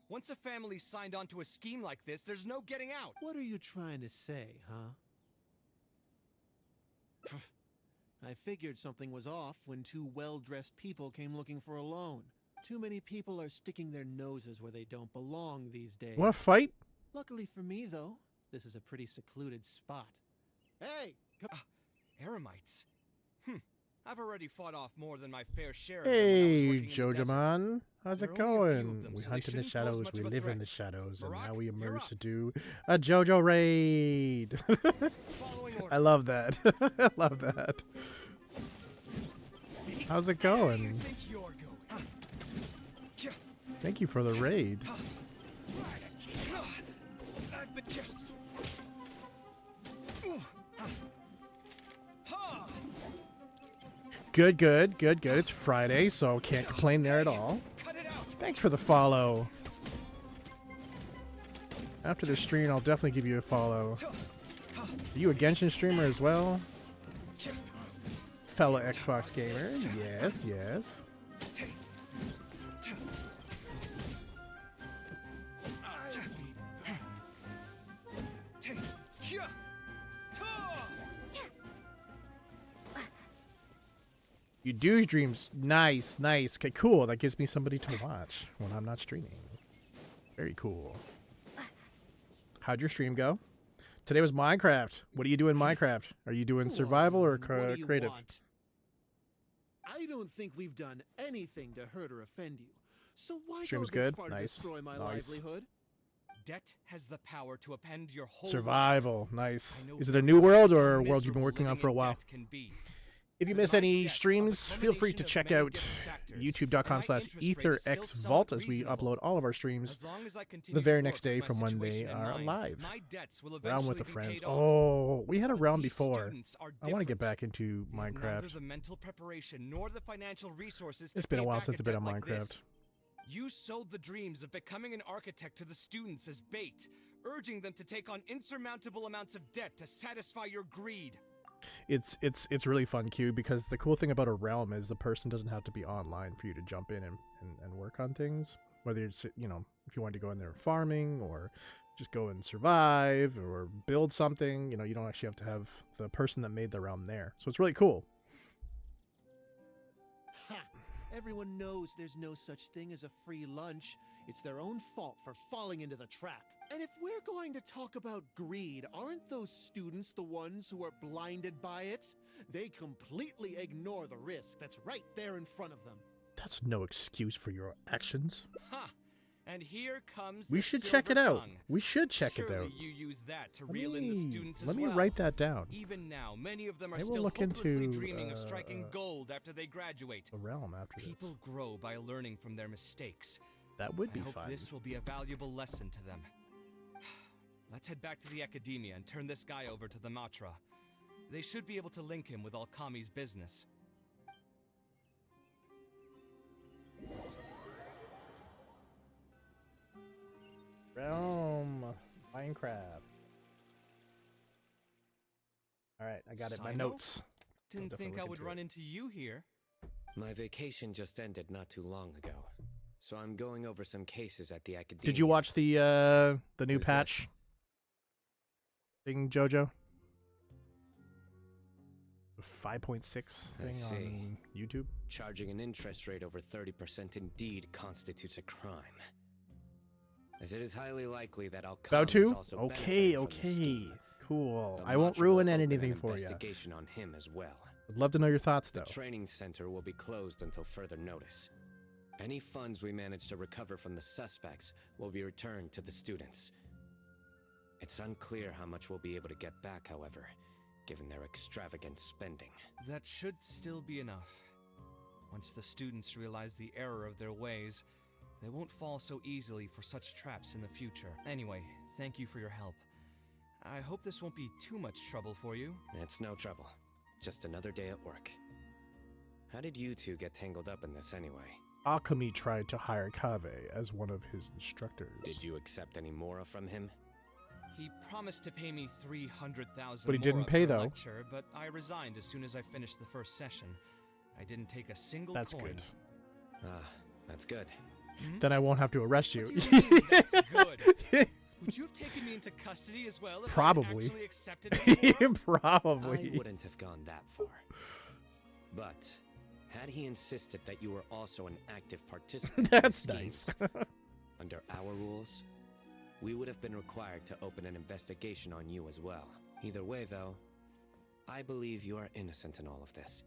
Once a family's signed on to a scheme like this, there's no getting out. What are you trying to say, huh? I figured something was off when two well-dressed people came looking for a loan. Too many people are sticking their noses where they don't belong these days. Want to fight? Luckily for me, though, this is a pretty secluded spot. Hey! Eremites. I've already fought off more than my fair share of them when I was Hey, working in the desert. Jojaman. How's There it are only a few of going? them, We so hunt they in the shouldn't pose shadows, much we of a live in threat. the shadows, and Barack, now we you're emerge up. to do a JoJo raid. Following I orders. love that. I love that. How's it Where do you going? think you're going? Thank you for the raid. I've been Good, good, good, good. It's Friday, so can't complain there at all. Cut it out. Thanks for the follow. After the stream, I'll definitely give you a follow. Are you a Genshin streamer as well? Fellow Xbox gamer? Yes, yes. You do streams. Nice, nice. Okay, cool. That gives me somebody to watch when I'm not streaming. Very cool. How'd your stream go? Today was Minecraft. What do you do in Minecraft? Are you doing Go survival or on, what do you creative? want? I don't think we've done anything to hurt or offend you. So why Stream's go this good. far Nice. to destroy my Nice. livelihood? Debt has the power to append your whole Survival. Nice. life. I know Is it a very new well world how or a world you've been miserable working on living for a in while? debt can be. If you But miss my any debts are the streams, feel free to culmination of check many out different factors, youtube.com/EtherxVault and my as we interest rates upload all of our streams As long as I continue the to very work next day with my from when they situation in are mind, live. my debts will Round with the eventually be friends. paid off. Oh, we had a But round these before. students are I want to get different. back into They have neither Minecraft. the mental preparation nor the financial resources to It's been a pay while back since I've been debt on like Minecraft. this. You sold the dreams of becoming an architect to the students as bait, urging them to take on insurmountable amounts of debt to satisfy your greed. It's really fun, Q, because the cool thing about a realm is the person doesn't have to be online for you to jump in and work on things. Whether it's, you know, if you want to go in there farming or just go and survive or build something, you know, you don't actually have to have the person that made the realm there. So it's really cool. Ha! Everyone knows there's no such thing as a free lunch. It's their own fault for falling into the trap. And if we're going to talk about greed, aren't those students the ones who are blinded by it? They completely ignore the risk that's right there in front of them. That's no excuse for your actions. Ha! And here comes We the should check it silver out. tongue. We should check it Surely out. you use that to Let reel in the me- students as Let me well. write that down. Even now, many of them are Maybe we'll still look hopelessly into, dreaming of striking gold after they graduate. A realm after People this. grow by learning from their mistakes. That would be I hope fun. this will be a valuable lesson to them. Let's head back to the academia and turn this guy over to the Matra. They should be able to link him with Alkami's business. Realm. Minecraft. Alright, I got it. My Sino? notes. Didn't definitely think I look would into it. run into you here. My vacation just ended not too long ago, so I'm going over some cases at the academia. Did you watch the new Who's that? patch thing, Jojo? The 5.6 thing see. on YouTube? Charging an interest rate over 30% indeed constitutes a crime, as it is highly likely that Alcom About is to? also Okay, benefiting from the okay. scheme. Cool. The I won't Matra will ruin open anything an for you. investigation on him as well. I'd love to know your thoughts, The though. training center will be closed until further notice. Any funds we manage to recover from the suspects will be returned to the students. It's unclear how much we'll be able to get back, however, given their extravagant spending. That should still be enough. Once the students realize the error of their ways, they won't fall so easily for such traps in the future. Anyway, thank you for your help. I hope this won't be too much trouble for you. It's no trouble. Just another day at work. How did you two get tangled up in this anyway? Akami tried to hire KAVEH as one of his instructors. Did you accept any mora from him? He promised to pay me 300,000 But he didn't more pay, per though. lecture, but I resigned as soon as I finished the first session. I didn't take a single That's coin. good. Ah, that's good. Then I won't have to arrest you. What do you mean, that's good? Would you have taken me into custody as well if Probably. I actually accepted me more? Probably. I wouldn't have gone that far. But had he insisted that you were also an active participant in That's the nice. schemes, under our rules, we would have been required to open an investigation on you as well. Either way, though, I believe you are innocent in all of this.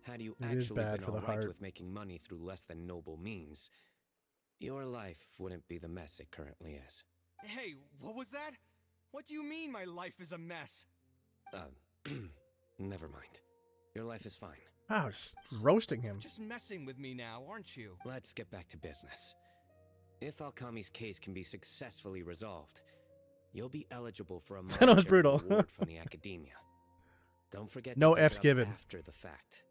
Had you It is actually bad been for the alright heart. with making money through less than noble means, your life wouldn't be the mess it currently is. Hey, what was that? What do you mean my life is a mess? Never mind. Your life is fine. Wow, just roasting him. Just messing with me now, aren't you? Let's get back to business. If Alkami's case can be successfully resolved, you'll be eligible for a That was monetary brutal. reward from the academia. Don't forget to No pick it F's up given. after the fact.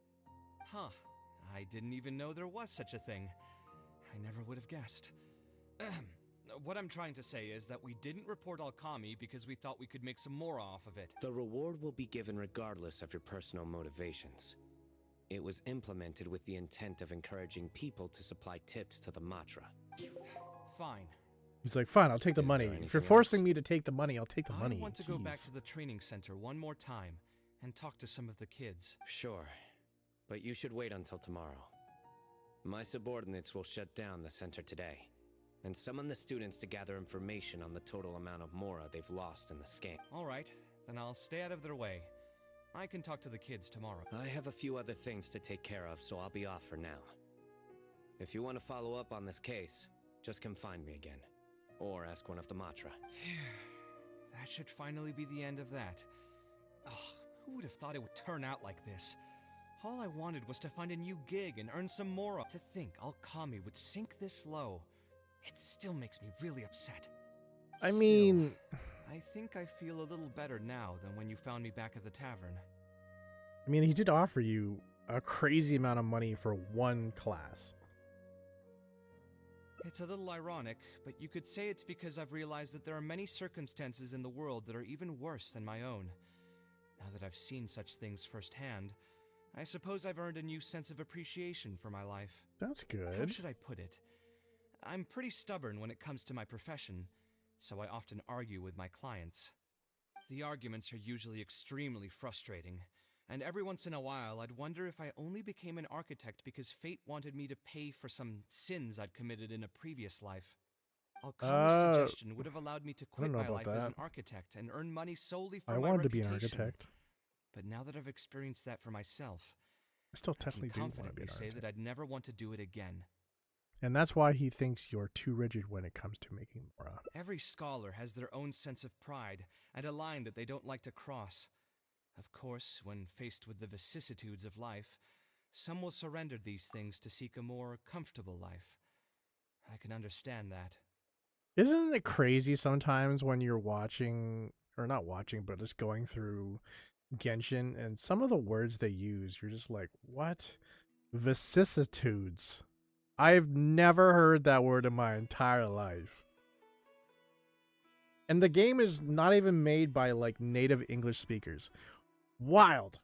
Huh. I didn't even know there was such a thing. I never would have guessed. What I'm trying to say is that we didn't report Alkami because we thought we could make some more off of it. The reward will be given regardless of your personal motivations. It was implemented with the intent of encouraging people to supply tips to the Matra. Fine. He's like, fine, I'll take the Is money. there If you're anything forcing else? me to take the money, I'll take the money. I want to go back Jeez. to the training center one more time and talk to some of the kids. Sure, but you should wait until tomorrow. My subordinates will shut down the center today and summon the students to gather information on the total amount of mora they've lost in the scam. All right, then I'll stay out of their way. I can talk to the kids tomorrow. I have a few other things to take care of, so I'll be off for now. If you want to follow up on this case, just come find me again. Or ask one of the Matra. That should finally be the end of that. Oh, who would have thought it would turn out like this? All I wanted was to find a new gig and earn some more. To think Alkami would sink this low, it still makes me really upset. I Still, mean, I think I feel a little better now than when you found me back at the tavern. he did offer you a crazy amount of money for one class. It's a little ironic, but you could say it's because I've realized that there are many circumstances in the world that are even worse than my own. Now that I've seen such things firsthand, I suppose I've earned a new sense of appreciation for my life. That's How good. should I put it? I'm pretty stubborn when it comes to my profession, so I often argue with my clients. The arguments are usually extremely frustrating, and every once in a while I'd wonder if I only became an architect because fate wanted me to pay for some sins I'd committed in a previous life. Alkami's suggestion would have allowed me to I don't quit know my about life as that. an architect and earn money solely from I my wanted to be an reputation. architect. But now that I've experienced that for myself, I still I can technically do want to be confidently an say architect. that I'd never want to do it again. And that's why he thinks you're too rigid when it comes to making mora. Every scholar has their own sense of pride and a line that they don't like to cross. Of course, when faced with the vicissitudes of life, some will surrender these things to seek a more comfortable life. I can understand that. Isn't it crazy sometimes when you're watching, or not watching, but just going through Genshin, and some of the words they use, you're just like, what? Vicissitudes. I've never heard that word in my entire life. And the game is not even made by like native English speakers. Wild.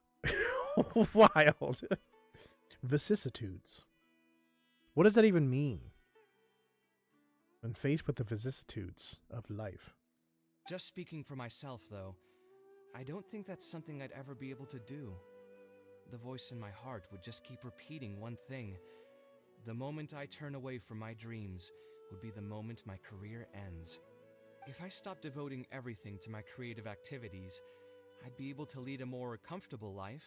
Wild. Vicissitudes. What does that even mean? When faced with the vicissitudes of life. Just speaking for myself, though, I don't think that's something I'd ever be able to do. The voice in my heart would just keep repeating one thing. The moment I turn away from my dreams would be the moment my career ends. If I stopped devoting everything to my creative activities, I'd be able to lead a more comfortable life,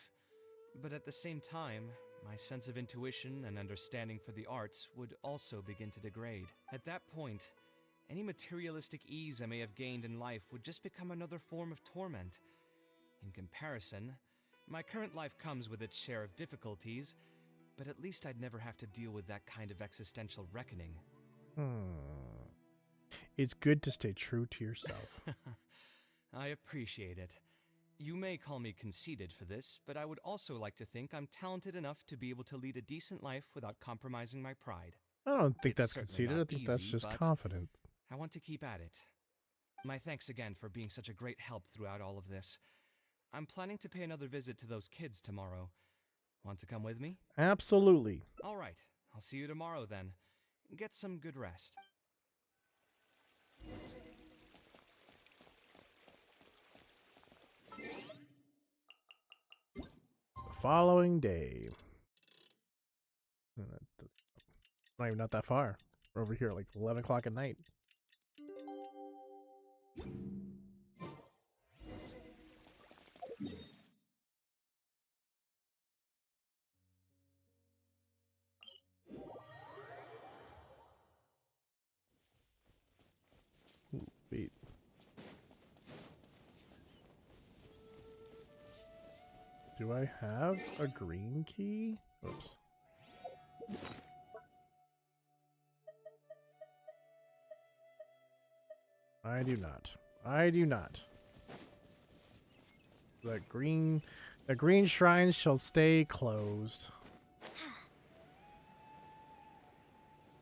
but at the same time, my sense of intuition and understanding for the arts would also begin to degrade. At that point, any materialistic ease I may have gained in life would just become another form of torment. In comparison, my current life comes with its share of difficulties, but at least I'd never have to deal with that kind of existential reckoning. It's good to stay true to yourself. I appreciate it. You may call me conceited for this, but I would also like to think I'm talented enough to be able to lead a decent life without compromising my pride. I don't think It's that's certainly conceited. I not think that's easy, just but confident. I want to keep at it. My thanks again for being such a great help throughout all of this. I'm planning to pay another visit to those kids tomorrow. Want to come with me? Absolutely. All right. I'll see you tomorrow then. Get some good rest. The following day. Not that far. We're over here at like 11 o'clock at night. Ooh, wait. Do I have a green key? Oops. I do not. I do not. The green shrines shall stay closed.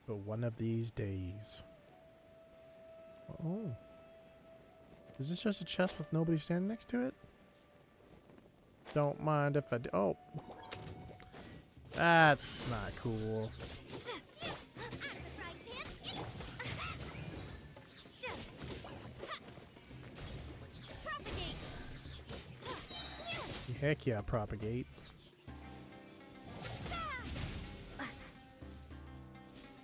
But one of these days. Oh. Is this just a chest with nobody standing next to it? Don't mind if I do. Oh. That's not cool. Heck yeah, propagate.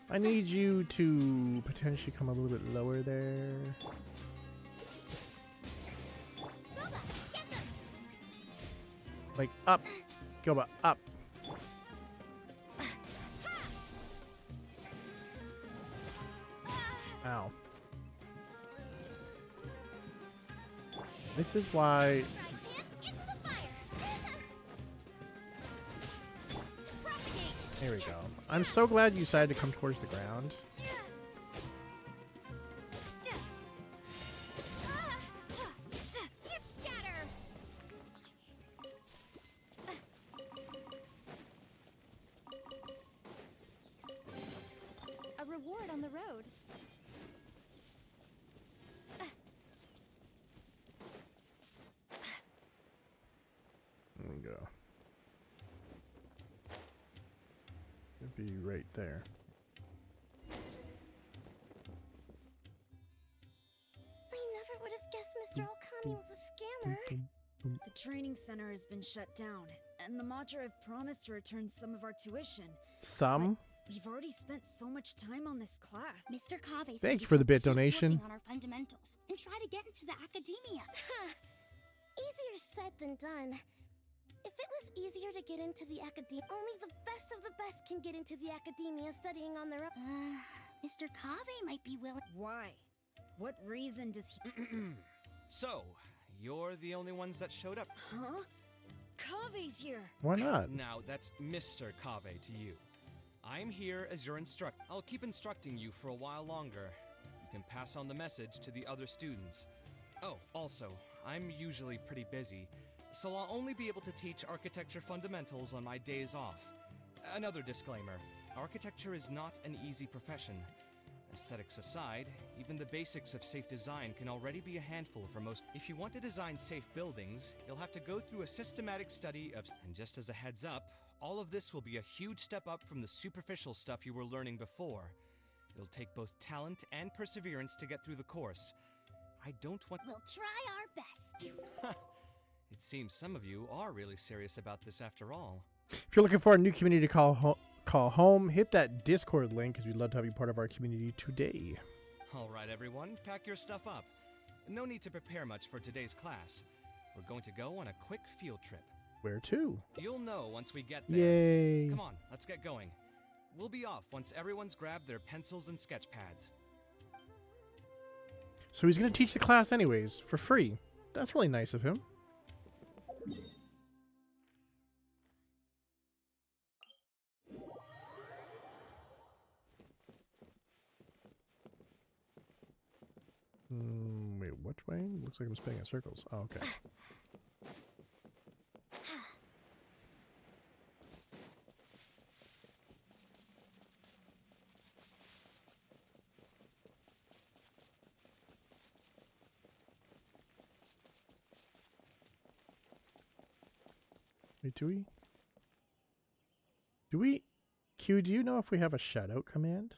I need you to potentially come a little bit lower there. Like up. Go up. Ow. This is why... There we go. I'm so glad you decided to come towards the ground. A reward on the road. There we go. It'd be right there. I never would have guessed Mr. Okami was a scammer. The training center has been shut down, and the Madra have promised to return some of our tuition. Some? We've already spent so much time on this class. Mr. KAVEH said Thanks you for the should bit keep donation. working on our fundamentals and try to get into the academia. Easier said than done. If it was easier to get into the academia, only the best of the best can get into the academia studying on their own. Mr. KAVEH might be willing. Why? What reason does he... So, you're the only ones that showed up. Huh? KAVEH's here! Why not? Now, that's Mr. KAVEH to you. I'm here as your instructor. I'll keep instructing you for a while longer. You can pass on the message to the other students. Oh, also, I'm usually pretty busy, so I'll only be able to teach architecture fundamentals on my days off. Another disclaimer, architecture is not an easy profession. Aesthetics aside, even the basics of safe design can already be a handful for most. If you want to design safe buildings, you'll have to go through a systematic study of... And just as a heads up, all of this will be a huge step up from the superficial stuff you were learning before. It'll take both talent and perseverance to get through the course. I don't want... We'll try our best. It seems some of you are really serious about this after all. If you're looking for a new community to call home, hit that Discord link because we'd love to have you part of our community today. All right, everyone, pack your stuff up. No need to prepare much for today's class. We're going to go on a quick field trip. Where to? You'll know once we get there. Yay. Come on, let's get going. We'll be off once everyone's grabbed their pencils and sketch pads. So he's going to teach the class anyways, for free. That's really nice of him. Which way? Looks like I'm spinning in circles. Oh, okay. Wait, do we? Q, do you know if we have a shoutout command?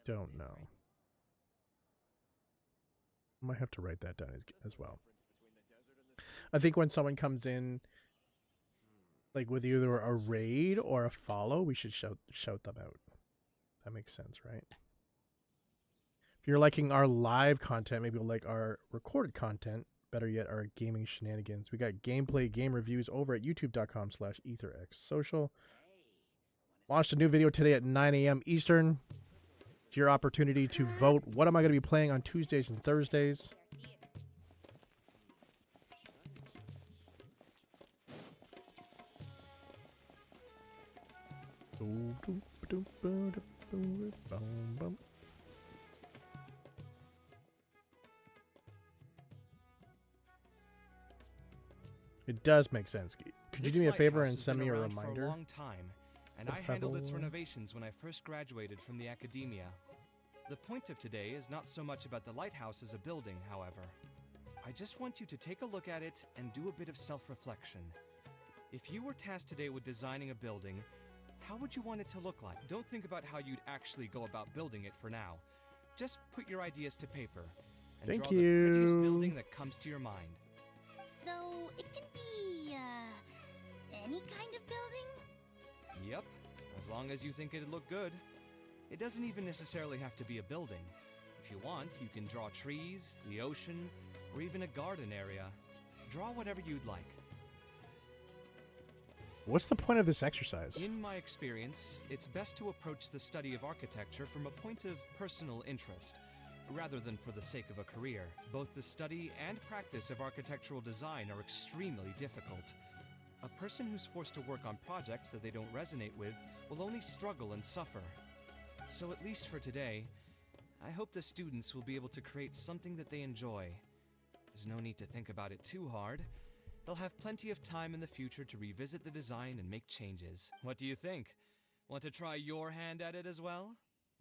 Don't know. I might have to write that down as well. I think when someone comes in, like with either a raid or a follow, we should shout them out. That makes sense, right? If you're liking our live content, maybe you'll like our recorded content. Better yet, our gaming shenanigans. We got gameplay, game reviews over at youtube.com/ETHERxSOCIAL. Launched a new video today at 9 a.m. Eastern. It's your opportunity to vote. What am I going to be playing on Tuesdays and Thursdays? It does make sense. Could you do me a favor and send me a reminder? For a long time, and I handled its renovations when I first graduated from the academia. The point of today is not so much about the lighthouse as a building, however. I just want you to take a look at it and do a bit of self-reflection. If you were tasked today with designing a building, how would you want it to look like? Don't think about how you'd actually go about building it for now. Just put your ideas to paper and draw the prettiest building that comes to your mind. So, it can be, any kind of building? Yep, as long as you think it'd look good. It doesn't even necessarily have to be a building. If you want, you can draw trees, the ocean, or even a garden area. Draw whatever you'd like. What's the point of this exercise? In my experience, it's best to approach the study of architecture from a point of personal interest, rather than for the sake of a career. Both the study and practice of architectural design are extremely difficult. A person who's forced to work on projects that they don't resonate with will only struggle and suffer. So at least for today, I hope the students will be able to create something that they enjoy. There's no need to think about it too hard. They'll have plenty of time in the future to revisit the design and make changes. What do you think? Want to try your hand at it as well?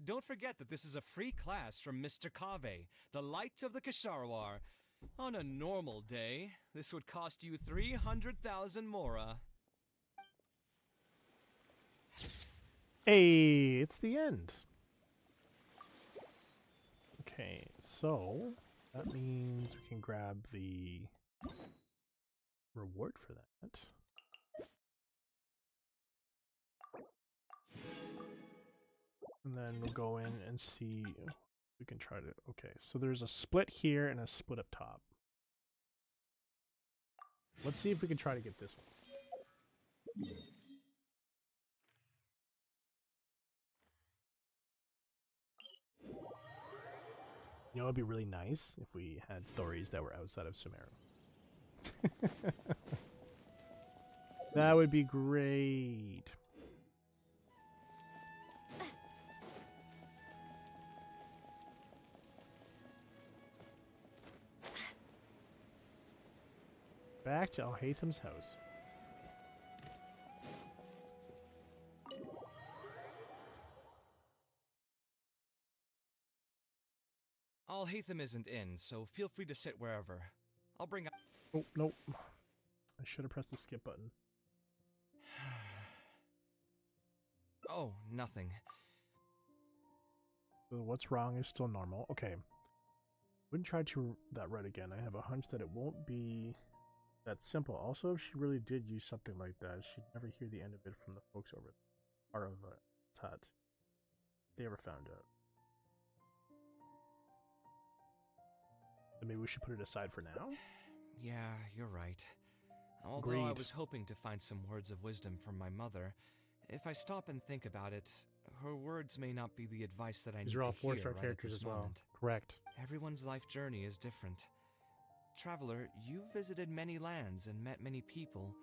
Don't forget that this is a free class from Mr. KAVEH, the Light of the Kshahrewar. On a normal day, this would cost you 300,000 mora. Hey, it's the end. Okay, so that means we can grab the reward for that. And then we'll go in and see if we can try to... Okay, so there's a split here and a split up top. Let's see if we can try to get this one. You know, it'd be really nice if we had stories that were outside of Sumeru. That would be great. Back to Alhaitham's house. Alhaitham isn't in, so feel free to sit wherever. I'll bring up... Oh, nope. I should have pressed the skip button. Oh, nothing. So what's wrong is still normal. Okay. Wouldn't try to that right again. I have a hunch that it won't be that simple. Also, if she really did use something like that, she'd never hear the end of it from the folks over there. Or of Tut. They ever found out. Then maybe we should put it aside for now? Yeah, you're right. Although I was hoping to find some words of wisdom from my mother, if I stop and think about it, her words may not be the advice that I need to hear. These are all 4-star characters as well. Correct. Everyone's life journey is different. Traveler, you've visited many lands and met many people.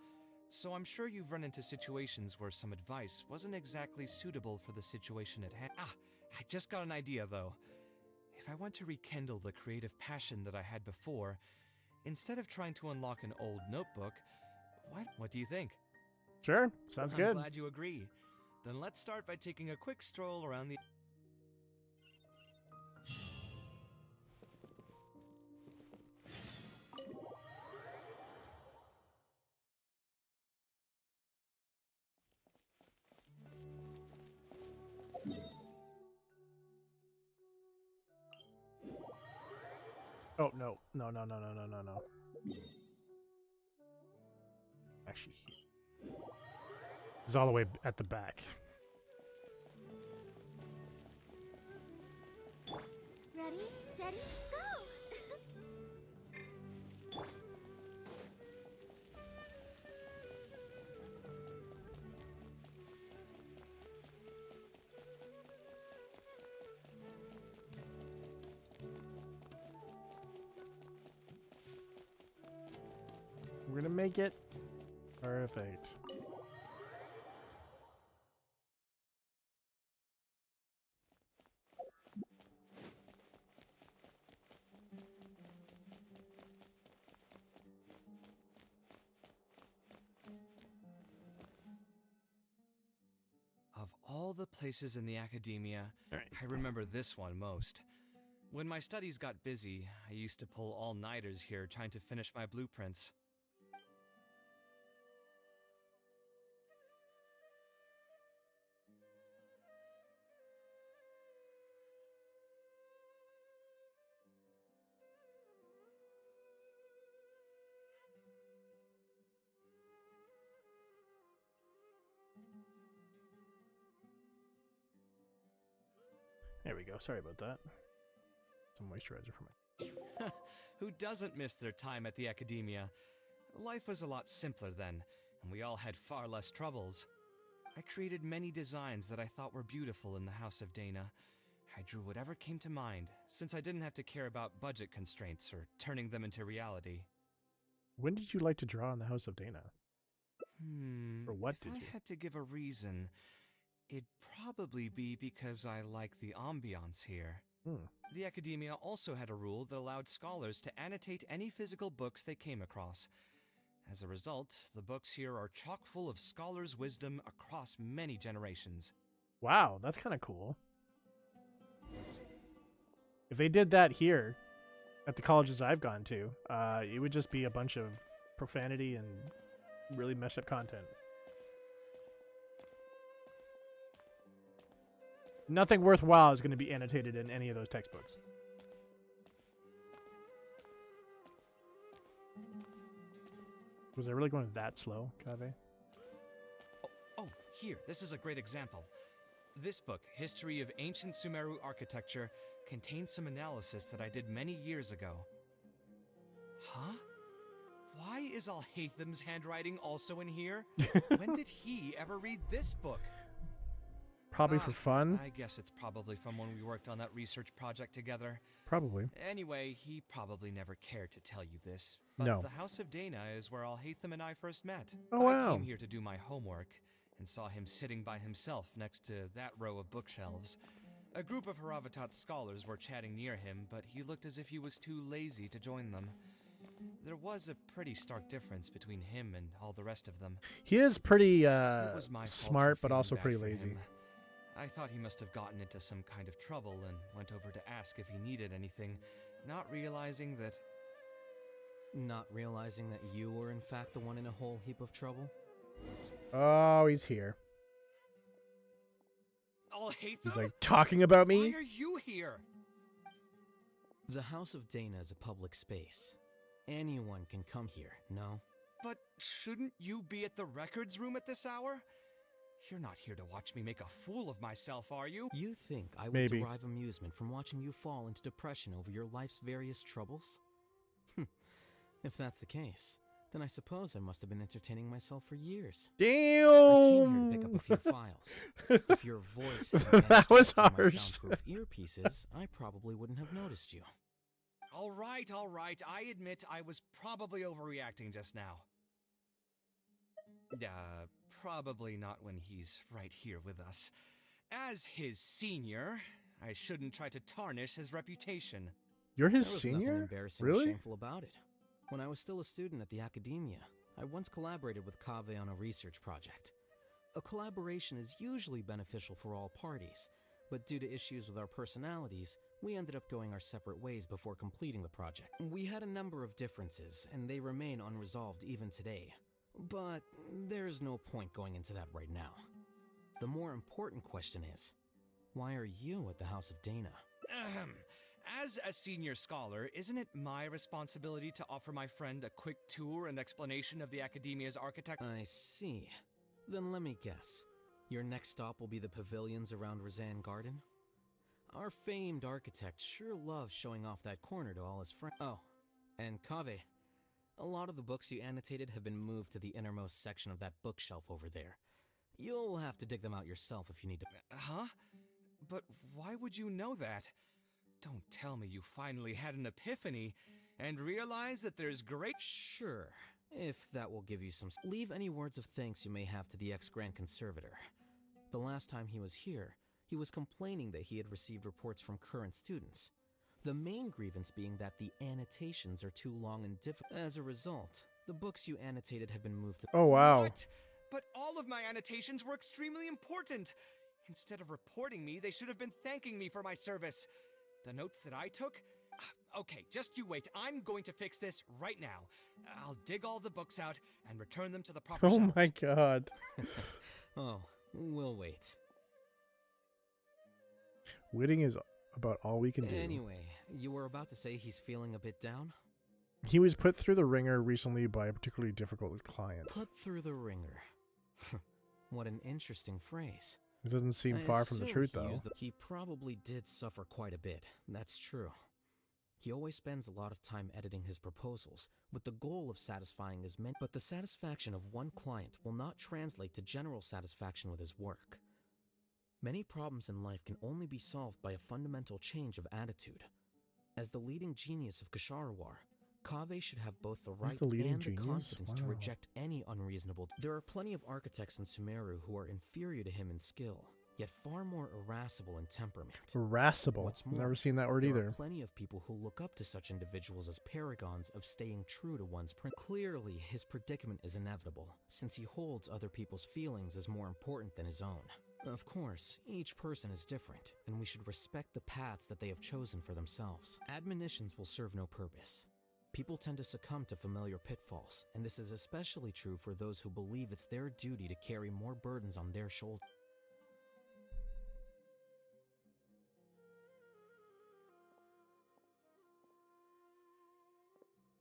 so I'm sure you've run into situations where some advice wasn't exactly suitable for the situation at hand. Ah, I just got an idea though. If I want to rekindle the creative passion that I had before, instead of trying to unlock an old notebook, what do you think? Sure, sounds I'm good. glad you agree. Then let's start by taking a quick stroll around the... Oh, no. No, no, no, no, no, no, no. Actually, it's all the way at the back. Ready, steady, go! We're gonna make it perfect. Of all the places in the academia, I remember this one most. When my studies got busy, I used to pull all-nighters here trying to finish my blueprints. There we go. Sorry about that. Some moisturizer for my... Who doesn't miss their time at the academia? Life was a lot simpler then, and we all had far less troubles. I created many designs that I thought were beautiful in the House of Dana. I drew whatever came to mind, since I didn't have to care about budget constraints or turning them into reality. When did you like to draw in the House of Dana? Or what did If you? I had to give a reason, it'd probably be because I like the ambiance here. The academia also had a rule that allowed scholars to annotate any physical books they came across. As a result, the books here are chock full of scholars' wisdom across many generations. Wow, that's kind of cool. If they did that here, at the colleges I've gone to, it would just be a bunch of profanity and really messed up content. Nothing worthwhile is going to be annotated in any of those textbooks. Was I really going that slow, KAVEH? Oh, here, this is a great example. This book, History of Ancient Sumeru Architecture, contains some analysis that I did many years ago. Huh? Why is Alhaitham's handwriting also in here? When did he ever read this book? Probably for fun. I guess it's probably from when we worked on that research project together. Probably. Anyway, he probably never cared to tell you this. But No. the House of Dana is where Alhaitham and I first met. Oh, wow. I came here to do my homework and saw him sitting by himself next to that row of bookshelves. A group of Haravatat scholars were chatting near him, but he looked as if he was too lazy to join them. There was a pretty stark difference between him and all the rest of them. He is pretty It was my fault smart, for but feeling also bad pretty for lazy. him. I thought he must have gotten into some kind of trouble and went over to ask if he needed anything, not realizing that... Not realizing that you were in fact the one in a whole heap of trouble? Oh, he's here. Alhaitham? He's like, talking about Why me? are you here? The House of Dana is a public space. Anyone can come here, no? But shouldn't you be at the records room at this hour? You're not here to watch me make a fool of myself, are you? You think I would Maybe. derive amusement from watching you fall into depression over your life's various troubles? If that's the case, then I suppose I must have been entertaining myself for years. I came here to pick up a few Damn! files. If your voice hadn't That managed to was get through my harsh. soundproof earpieces, I probably wouldn't have noticed you. All right. I admit I was probably overreacting just now. Probably not when he's right here with us. As his senior, I shouldn't try to tarnish his reputation. You're his There was nothing senior? embarrassing or Really? shameful about it. When I was still a student at the academia, I once collaborated with KAVEH on a research project. A collaboration is usually beneficial for all parties, but due to issues with our personalities, we ended up going our separate ways before completing the project. We had a number of differences, and they remain unresolved even today. But there's no point going into that right now. The more important question is, why are you at the House of Dana? As a senior scholar, isn't it my responsibility to offer my friend a quick tour and explanation of the Academia's architect? I see. Then let me guess. Your next stop will be the pavilions around Razan Garden? Our famed architect sure loves showing off that corner to all his friends. Oh, and KAVEH. A lot of the books you annotated have been moved to the innermost section of that bookshelf over there. You'll have to dig them out yourself if you need to. Huh? But why would you know that? Don't tell me you finally had an epiphany and realized that there's great... Sure, if that will give you some... Leave any words of thanks you may have to the ex-Grand Conservator. The last time he was here, he was complaining that he had received reports from current students. The main grievance being that the annotations are too long and difficult. As a result, the books you annotated have been moved to... Oh, wow. What? But all of my annotations were extremely important. Instead of reporting me, they should have been thanking me for my service. The notes that I took? Okay, just you wait. I'm going to fix this right now. I'll dig all the books out and return them to the proper Oh shelves. my god. Oh, we'll wait. Waiting is about all we can do. Anyway, you were about to say he's feeling a bit down? He was put through the ringer recently by a particularly difficult client. Put through the ringer. What an interesting phrase. It doesn't seem I far from the assume truth, he though. used He probably did suffer quite a bit, that's true. He always spends a lot of time editing his proposals, with the goal of satisfying as many. But the satisfaction of one client will not translate to general satisfaction with his work. Many problems in life can only be solved by a fundamental change of attitude. As the leading genius of Ksharawar, KAVEH should have both the right the leading and the genius? confidence to Wow. reject any unreasonable... There are plenty of architects in Sumeru who are inferior to him in skill, yet far more irascible in temperament. Irascible. What's more, Never seen that word there either. are plenty of people who look up to such individuals as paragons of staying true to one's Clearly, his predicament is inevitable, since he holds other people's feelings as more important than his own. Of course, each person is different, and we should respect the paths that they have chosen for themselves. Admonitions will serve no purpose. People tend to succumb to familiar pitfalls, and this is especially true for those who believe it's their duty to carry more burdens on their shoulders.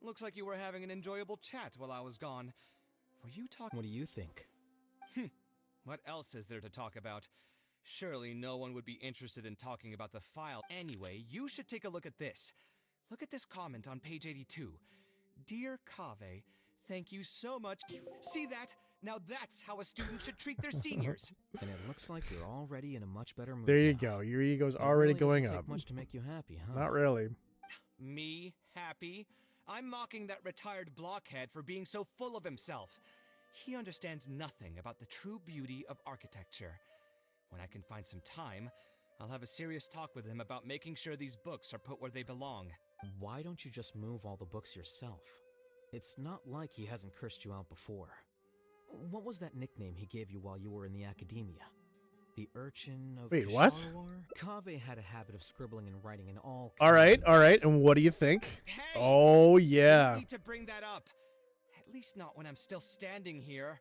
Looks like you were having an enjoyable chat while I was gone. Were you talking... What do you think? What else is there to talk about? Surely no one would be interested in talking about the file. Anyway, you should take a look at this. Look at this comment on page 82. Dear KAVEH, thank you so much. See that? Now that's how a student should treat their seniors. And it looks like you're already in a much better mood There you now. go. Your ego's It already really going doesn't up. take much to make you happy, huh? Not really. Me happy? I'm mocking that retired blockhead for being so full of himself. He understands nothing about the true beauty of architecture. When I can find some time, I'll have a serious talk with him about making sure these books are put where they belong. Why don't you just move all the books yourself? It's not like he hasn't cursed you out before. What was that nickname he gave you while you were in the academia? The Urchin of Wait, what? Ksharawar? KAVEH had a habit of scribbling and writing in all All kinds right, of all right. books. And what do you think? Hey! Oh, You yeah. don't need to bring that up. At least not when I'm still standing here.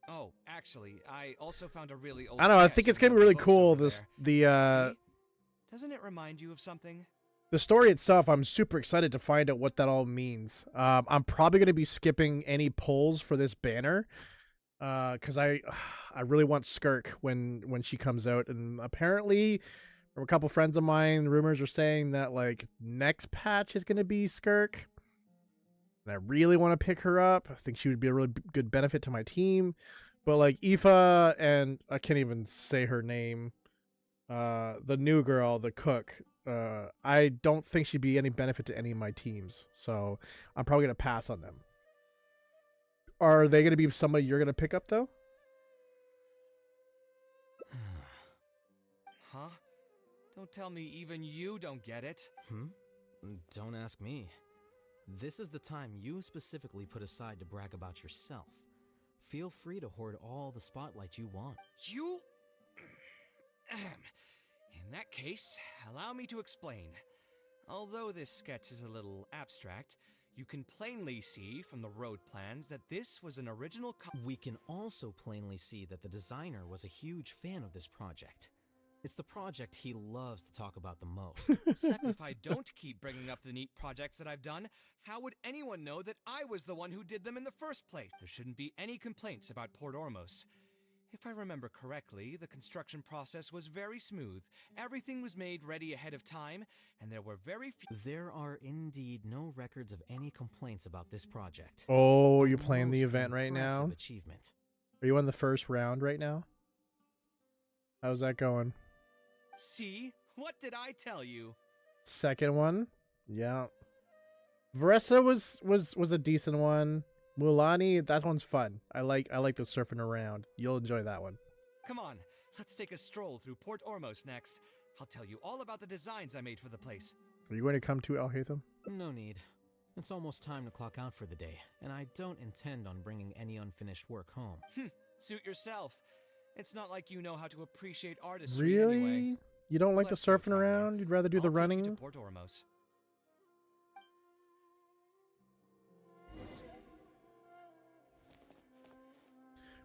Oh, actually, I also found a really old... I don't know. I sketch think it's of gonna be one of really the books cool. over there. See? Doesn't it remind you of something? The story itself, I'm super excited to find out what that all means. I'm probably gonna be skipping any polls for this banner, because I really want Skirk when she comes out, and apparently, from a couple friends of mine, rumors are saying that like next patch is gonna be Skirk, and I really want to pick her up. I think she would be a really good benefit to my team. But like Aoife and I can't even say her name, the new girl, the cook. I don't think she'd be any benefit to any of my teams, so I'm probably gonna pass on them. Are they going to be somebody you're going to pick up, though? Huh? Don't tell me even you don't get it. Don't ask me. This is the time you specifically put aside to brag about yourself. Feel free to hoard all the spotlight you want. You? In that case, allow me to explain. Although this sketch is a little abstract, you can plainly see from the road plans that this was an original We can also plainly see that the designer was a huge fan of this project. It's the project he loves to talk about the most. If I don't keep bringing up the neat projects that I've done, how would anyone know that I was the one who did them in the first place? There shouldn't be any complaints about Port Ormos. If I remember correctly, the construction process was very smooth. Everything was made ready ahead of time, and there were very few— There are indeed no records of any complaints about this project. Oh, you're playing the Most event right now? impressive achievement. Are you on the first round right now? How's that going? See? What did I tell you? Second one? Yeah. Veressa was a decent one. Mulani, that one's fun. I like the surfing around. You'll enjoy that one. Come on, let's take a stroll through Port Ormos next. I'll tell you all about the designs I made for the place. Are you going to come to El Hatham? No need. It's almost time to clock out for the day, and I don't intend on bringing any unfinished work home. Suit yourself. It's not like you know how to appreciate artistry Really? anyway. You don't like Let's the go, surfing traveler. around? You'd rather do the I'll take you running? to Port Ormos.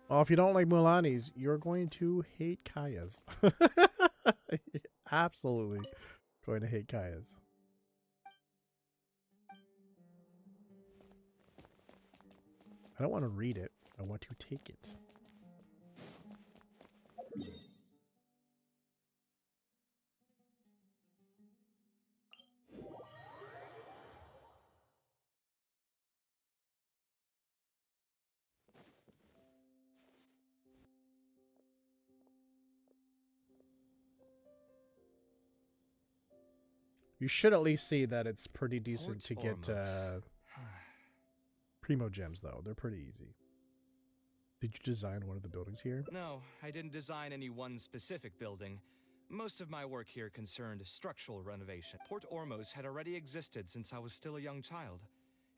Well, if you don't like Mulani's, you're going to hate Kaya's. Absolutely going to hate Kaya's. I don't want to read it. I want to take it. You should at least see that it's pretty decent Port to get Ormos. Primo gems, though. They're pretty easy. Did you design one of the buildings here? No, I didn't design any one specific building. Most of my work here concerned structural renovation. Port Ormos had already existed since I was still a young child.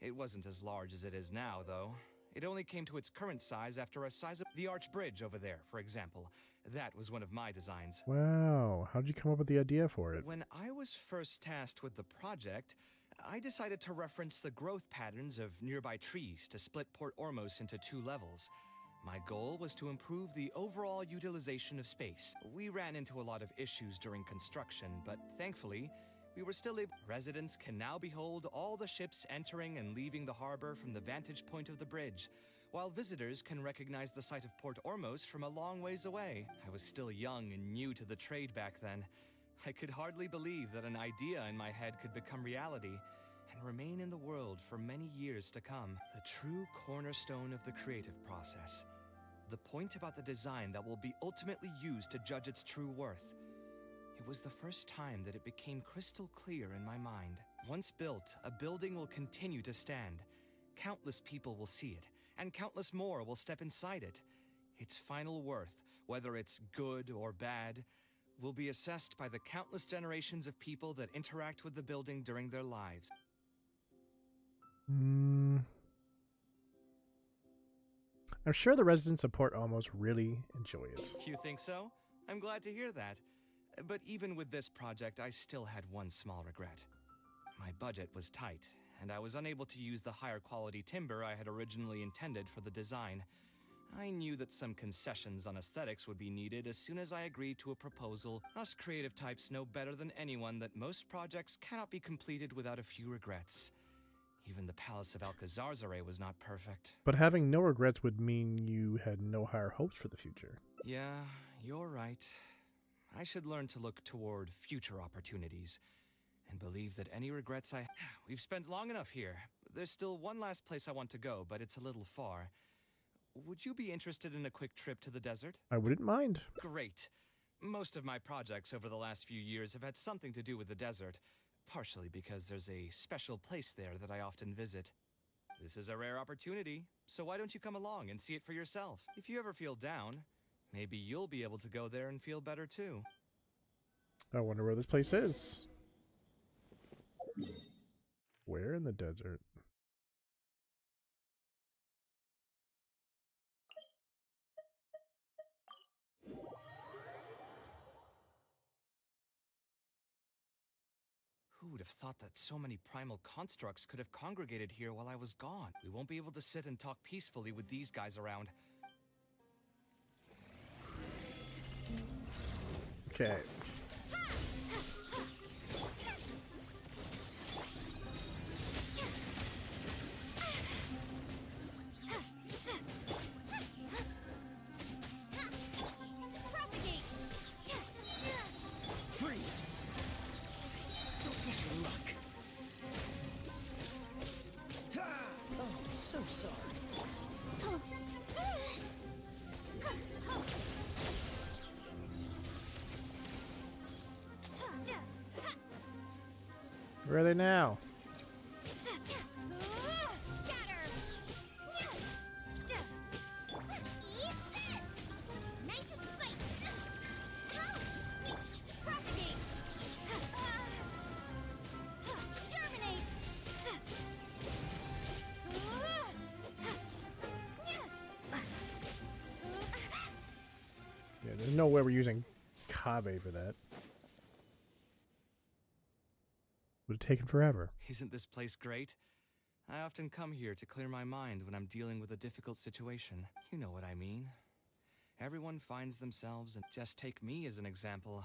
It wasn't as large as it is now, though. It only came to its current size after a size of the arch bridge over there, for example. That was one of my designs. Wow. How did you come up with the idea for it? When I was first tasked with the project, I decided to reference the growth patterns of nearby trees to split Port Ormos into 2 levels. My goal was to improve the overall utilization of space. We ran into a lot of issues during construction, but thankfully, we were still able— Residents can now behold all the ships entering and leaving the harbor from the vantage point of the bridge, while visitors can recognize the site of Port Ormos from a long ways away. I was still young and new to the trade back then. I could hardly believe that an idea in my head could become reality and remain in the world for many years to come. The true cornerstone of the creative process. The point about the design that will be ultimately used to judge its true worth. It was the first time that it became crystal clear in my mind. Once built, a building will continue to stand. Countless people will see it, and countless more will step inside it. Its final worth, whether it's good or bad, will be assessed by the countless generations of people that interact with the building during their lives. I'm sure the residents of Port Ormos really enjoy it. You think so? I'm glad to hear that. But even with this project, I still had one small regret. My budget was tight, and I was unable to use the higher quality timber I had originally intended for the design. I knew that some concessions on aesthetics would be needed as soon as I agreed to a proposal. Us creative types know better than anyone that most projects cannot be completed without a few regrets. Even the Palace of Alcazarzare was not perfect. But having no regrets would mean you had no higher hopes for the future. Yeah, you're right. I should learn to look toward future opportunities and believe that any regrets We've spent long enough here. There's still one last place I want to go, but it's a little far. Would you be interested in a quick trip to the desert? I wouldn't mind. Great. Most of my projects over the last few years have had something to do with the desert, partially because there's a special place there that I often visit. This is a rare opportunity, so why don't you come along and see it for yourself? If you ever feel down, maybe you'll be able to go there and feel better too. I wonder where this place is. Where in the desert? Who would have thought that so many primal constructs could have congregated here while I was gone? We won't be able to sit and talk peacefully with these guys around. Okay. Freeze! Don't miss your luck. Oh, so sorry. Where are they now? Yeah, there's no way we're using KAVEH for that. Would have taken forever. Isn't this place great? I often come here to clear my mind when I'm dealing with a difficult situation. You know what I mean. Everyone finds themselves, and just take me as an example.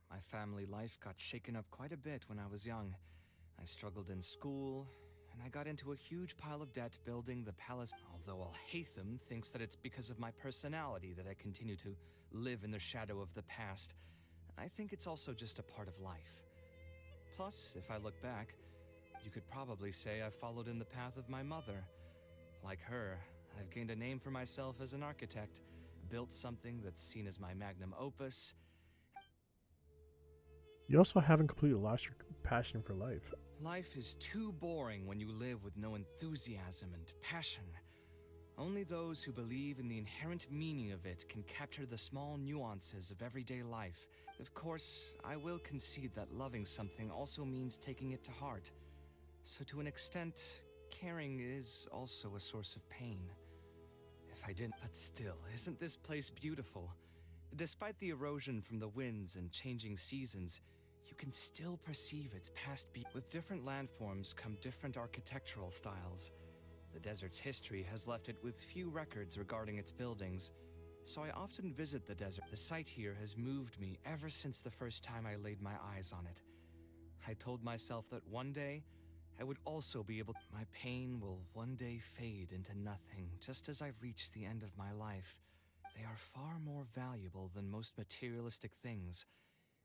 My family life got shaken up quite a bit when I was young. I struggled in school, and I got into a huge pile of debt building the palace. Although Alhaitham thinks that it's because of my personality that I continue to live in the shadow of the past, I think it's also just a part of life. Plus, if I look back, you could probably say I followed in the path of my mother. Like her, I've gained a name for myself as an architect, built something that's seen as my magnum opus. You also haven't completely lost your passion for life. Life is too boring when you live with no enthusiasm and passion. Only those who believe in the inherent meaning of it can capture the small nuances of everyday life. Of course, I will concede that loving something also means taking it to heart. So to an extent, caring is also a source of pain. If I didn't, but still, isn't this place beautiful? Despite the erosion from the winds and changing seasons, you can still perceive its past beauty. With different landforms come different architectural styles. The desert's history has left it with few records regarding its buildings, so I often visit the desert. The sight here has moved me ever since the first time I laid my eyes on it. I told myself that one day, I would also be able. My pain will one day fade into nothing, just as I reach the end of my life. They are far more valuable than most materialistic things,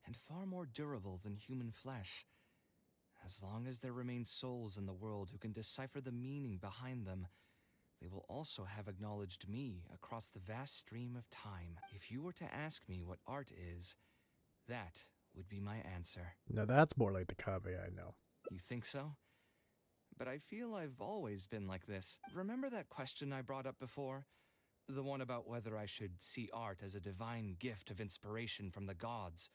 and far more durable than human flesh. As long as there remain souls in the world who can decipher the meaning behind them, they will also have acknowledged me across the vast stream of time. If you were to ask me what art is, that would be my answer. Now that's more like the KAVEH I know. You think so? But I feel I've always been like this. Remember that question I brought up before? The one about whether I should see art as a divine gift of inspiration from the gods.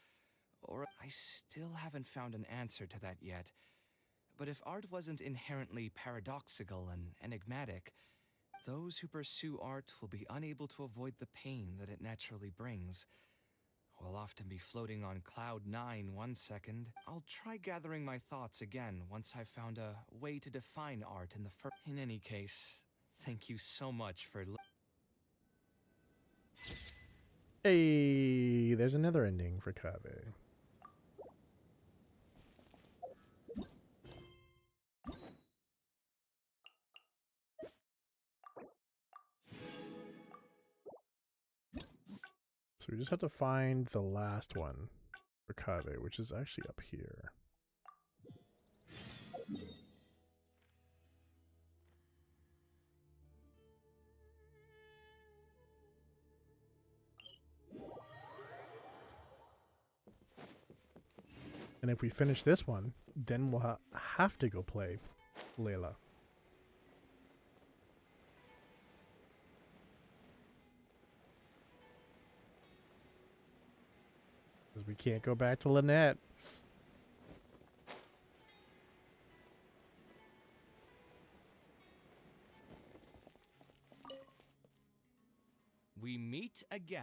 Or I still haven't found an answer to that yet. But if art wasn't inherently paradoxical and enigmatic, those who pursue art will be unable to avoid the pain that it naturally brings. We'll often be floating on cloud 9 one second. I'll try gathering my thoughts again once I've found a way to define art in the first. In any case, thank you so much for. Hey, there's another ending for KAVEH. So we just have to find the last one for KAVEH, which is actually up here. And if we finish this one, then we'll have to go play Layla. Because we can't go back to Lynette. We meet again.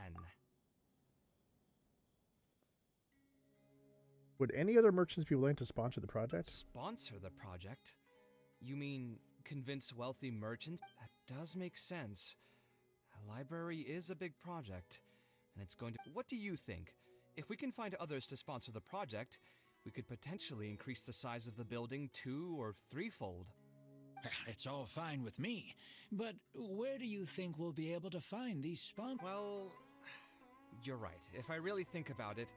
Would any other merchants be willing to sponsor the project? Sponsor the project? You mean convince wealthy merchants? That does make sense. A library is a big project, and it's going to... What do you think? If we can find others to sponsor the project, we could potentially increase the size of the building 2- or 3-fold. It's all fine with me, but where do you think we'll be able to find these sponsors? Well, you're right. If I really think about it,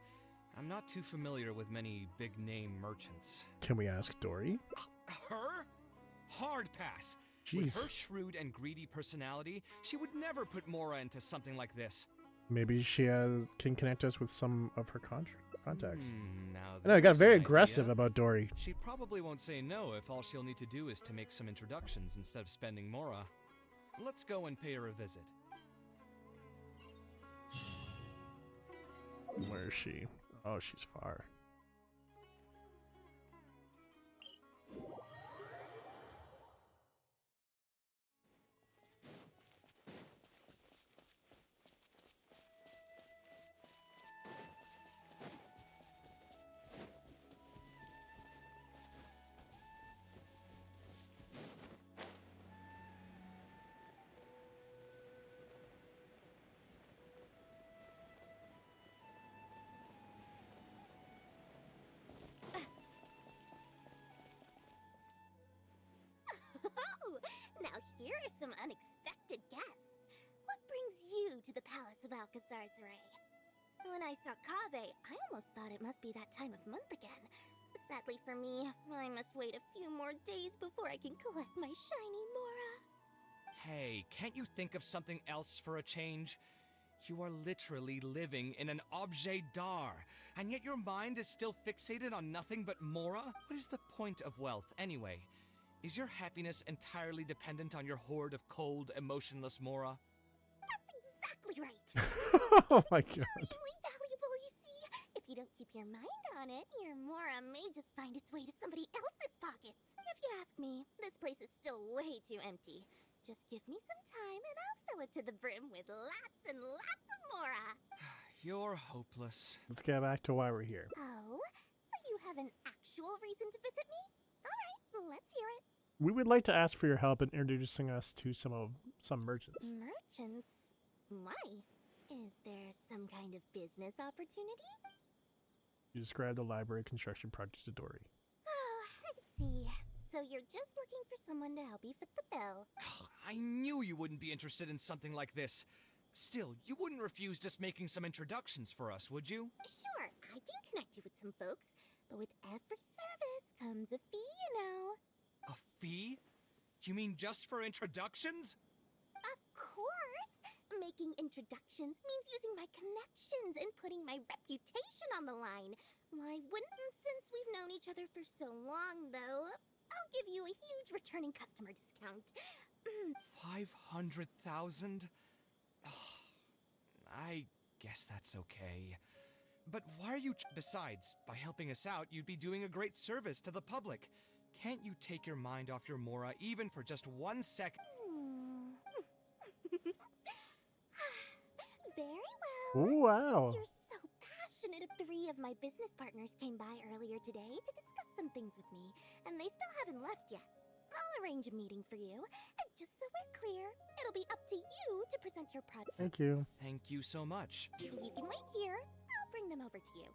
I'm not too familiar with many big-name merchants. Can we ask Dory? Her? Hard pass. Jeez. With her shrewd and greedy personality, she would never put Mora into something like this. Maybe she can connect us with some of her contacts. Now I know, I got very that's an aggressive idea. about Dory. She probably won't say no if all she'll need to do is to make some introductions instead of spending Mora. Let's go and pay her a visit. Where is she? Oh, she's far. Now here are some unexpected guests. What brings you to the Palace of Alcazar's-Ray? When I saw KAVEH, I almost thought it must be that time of month again. Sadly for me, I must wait a few more days before I can collect my shiny Mora. Hey, can't you think of something else for a change? You are literally living in an objet d'art, and yet your mind is still fixated on nothing but Mora? What is the point of wealth, anyway? Is your happiness entirely dependent on your hoard of cold, emotionless Mora? That's exactly right. Oh my god. Extremely valuable, you see. If you don't keep your mind on it, your Mora may just find its way to somebody else's pockets. If you ask me, this place is still way too empty. Just give me some time and I'll fill it to the brim with lots and lots of Mora. You're hopeless. Let's get back to why we're here. Oh, so you have an actual reason to visit me? Alright, let's hear it. We would like to ask for your help in introducing us to some merchants. Merchants? Why? Is there some kind of business opportunity? You described the library construction project to Dory. Oh, I see. So you're just looking for someone to help you foot the bill. I knew you wouldn't be interested in something like this. Still, you wouldn't refuse just making some introductions for us, would you? Sure, I can connect you with some folks, but with every service comes a fee, you know. A fee? You mean just for introductions? Of course! Making introductions means using my connections and putting my reputation on the line. Why wouldn't, since we've known each other for so long, though? I'll give you a huge returning customer discount. 500,000? I guess that's okay. But why are you... Besides, by helping us out, you'd be doing a great service to the public. Can't you take your mind off your Mora even for just 1 second? Very well. Oh, wow. Since you're so passionate, 3 of my business partners came by earlier today to discuss some things with me, and they still haven't left yet. I'll arrange a meeting for you, and just so we're clear, it'll be up to you to present your product. Thank you. Thank you so much. You can wait here. I'll bring them over to you.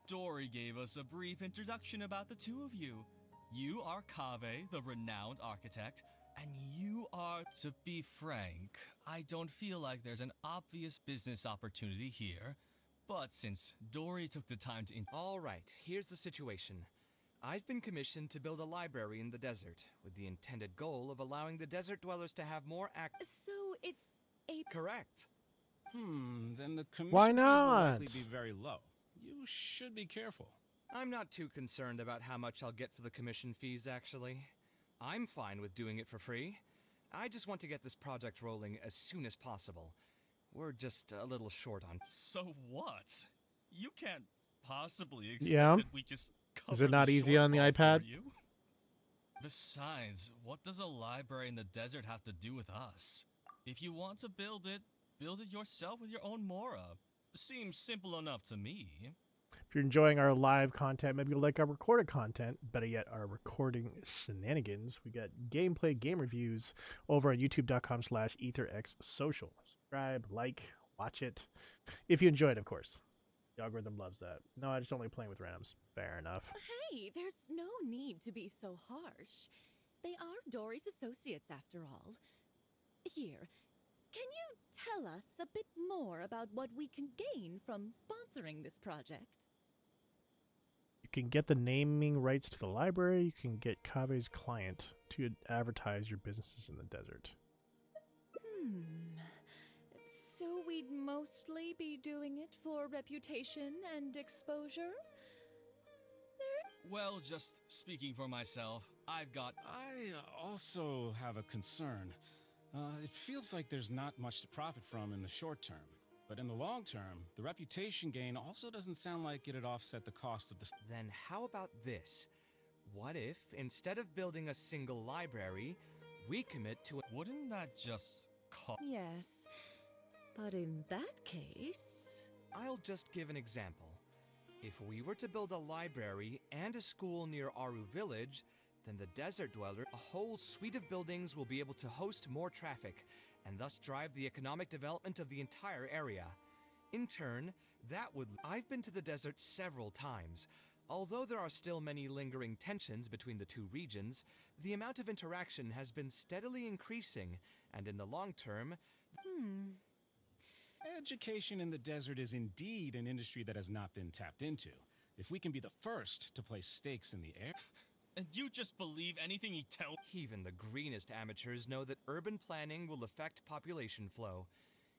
Dory gave us a brief introduction about the two of you. You are KAVEH, the renowned architect, and you are... To be frank, I don't feel like there's an obvious business opportunity here, but since Dory took the time to... All right, here's the situation. I've been commissioned to build a library in the desert, with the intended goal of allowing the desert dwellers to have more So it's a... Correct. Then the commission Why fees will not? likely be very low. You should be careful. I'm not too concerned about how much I'll get for the commission fees, actually. I'm fine with doing it for free. I just want to get this project rolling as soon as possible. We're just a little short on. So what? You can't possibly expect Yeah. that we just cover Is it not the easy on the shortfall iPad? for you? Besides, what does a library in the desert have to do with us? If you want to build it yourself with your own Mora. Seems simple enough to me. If you're enjoying our live content, maybe you'll like our recorded content, better yet, our recording shenanigans. We got gameplay, game reviews over on youtube.com/ETHERxSOCIal. Subscribe, like, watch it. If you enjoy it, of course. The algorithm loves that. No, I just don't like playing with randoms. Fair enough. Hey, there's no need to be so harsh. They are Dory's associates after all. Here, can you tell us a bit more about what we can gain from sponsoring this project? You can get the naming rights to the library. You can get KAVEH's client to advertise your businesses in the desert. So we'd mostly be doing it for reputation and exposure? Well, just speaking for myself, I also have a concern. It feels like there's not much to profit from in the short term. But in the long term, the reputation gain also doesn't sound like it'd offset the cost of the... Then how about this? What if, instead of building a single library, we commit to... Wouldn't that just cost... Yes, but in that case... I'll just give an example. If we were to build a library and a school near Aru Village, then the Desert Dweller, a whole suite of buildings will be able to host more traffic, and thus drive the economic development of the entire area. In turn, that would... I've been to the desert several times. Although there are still many lingering tensions between the two regions, the amount of interaction has been steadily increasing, and in the long term... Education in the desert is indeed an industry that has not been tapped into. If we can be the first to place stakes in the air... And you just believe anything he tells... Even the greenest amateurs know that urban planning will affect population flow.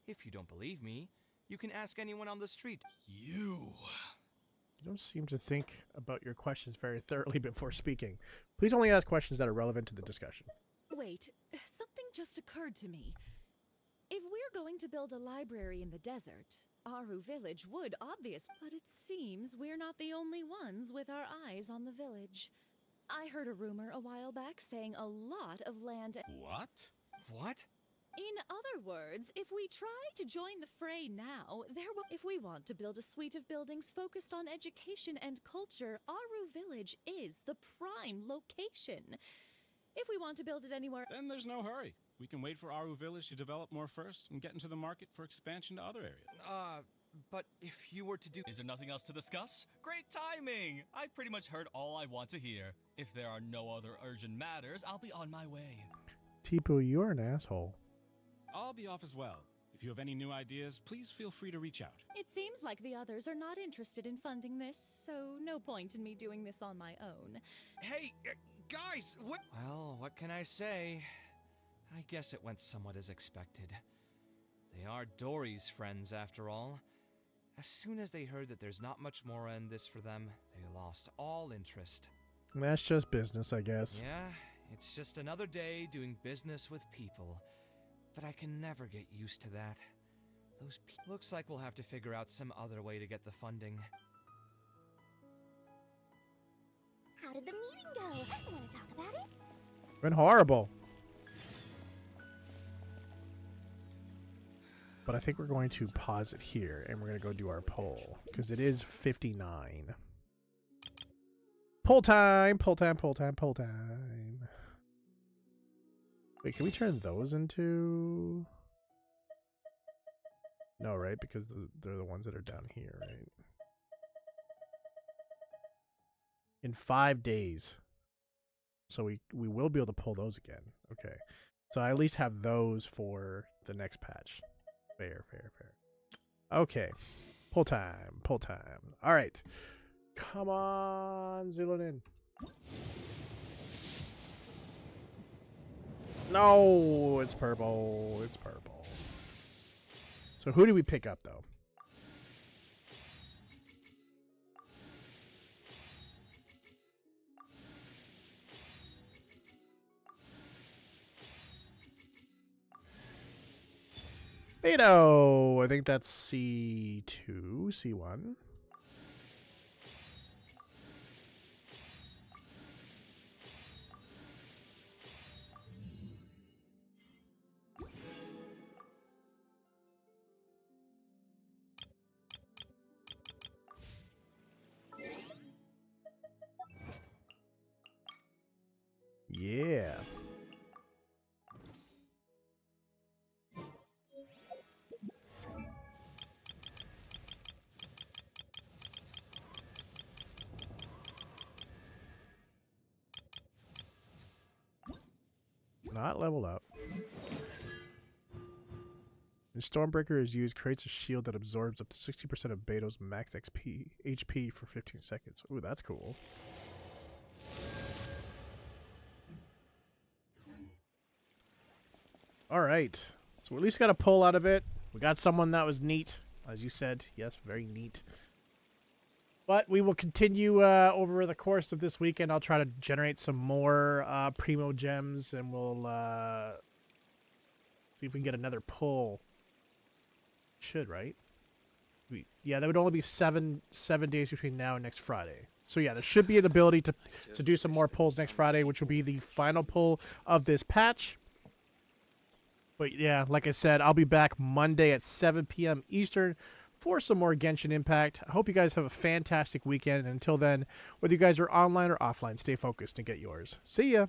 If you don't believe me, you can ask anyone on the street. You don't seem to think about your questions very thoroughly before speaking. Please only ask questions that are relevant to the discussion. Wait, something just occurred to me. If we're going to build a library in the desert, Aru Village would obviously... But it seems we're not the only ones with our eyes on the village. I heard a rumor a while back saying a lot of land... What? What? In other words, if we try to join the fray now, if we want to build a suite of buildings focused on education and culture, Aru Village is the prime location. If we want to build it anywhere... Then there's no hurry. We can wait for Aru Village to develop more first and get into the market for expansion to other areas. But if you were to do... Is there nothing else to discuss? Great timing! I pretty much heard all I want to hear. If there are no other urgent matters, I'll be on my way. Tipo, you're an asshole. I'll be off as well. If you have any new ideas, please feel free to reach out. It seems like the others are not interested in funding this, so no point in me doing this on my own. Hey, guys, what... Well, what can I say? I guess it went somewhat as expected. They are Dory's friends, after all. As soon as they heard that there's not much more in this for them, they lost all interest. That's just business, I guess. Yeah, it's just another day doing business with people. But I can never get used to that. Looks like we'll have to figure out some other way to get the funding. How did the meeting go? Want to talk about it? Been horrible. But I think we're going to pause it here and we're going to go do our poll because it is 59. Poll time, poll time, poll time, poll time. Wait, can we turn those into... No, right? Because they're the ones that are down here, right? In 5 days. So we will be able to pull those again. Okay. So I at least have those for the next patch. Fair, fair, fair. Okay. Pull time. Pull time. All right. Come on, Zulunin. No, it's purple. It's purple. So who do we pick up, though? Beto! I think that's C2, C1. Yeah. Not leveled up. When Stormbreaker is used, creates a shield that absorbs up to 60% of Beto's max HP for 15 seconds. Ooh, that's cool. All right. So we at least got a pull out of it. We got someone that was neat, as you said. Yes, very neat. But we will continue over the course of this weekend. I'll try to generate some more Primo gems, and we'll see if we can get another pull. Should, right? Yeah, that would only be seven days between now and next Friday. So yeah, there should be an ability to do some more pulls next Friday, which will be the final pull of this patch. But yeah, like I said, I'll be back Monday at 7 p.m. Eastern for some more Genshin Impact. I hope you guys have a fantastic weekend. And until then, whether you guys are online or offline, stay focused and get yours. See ya!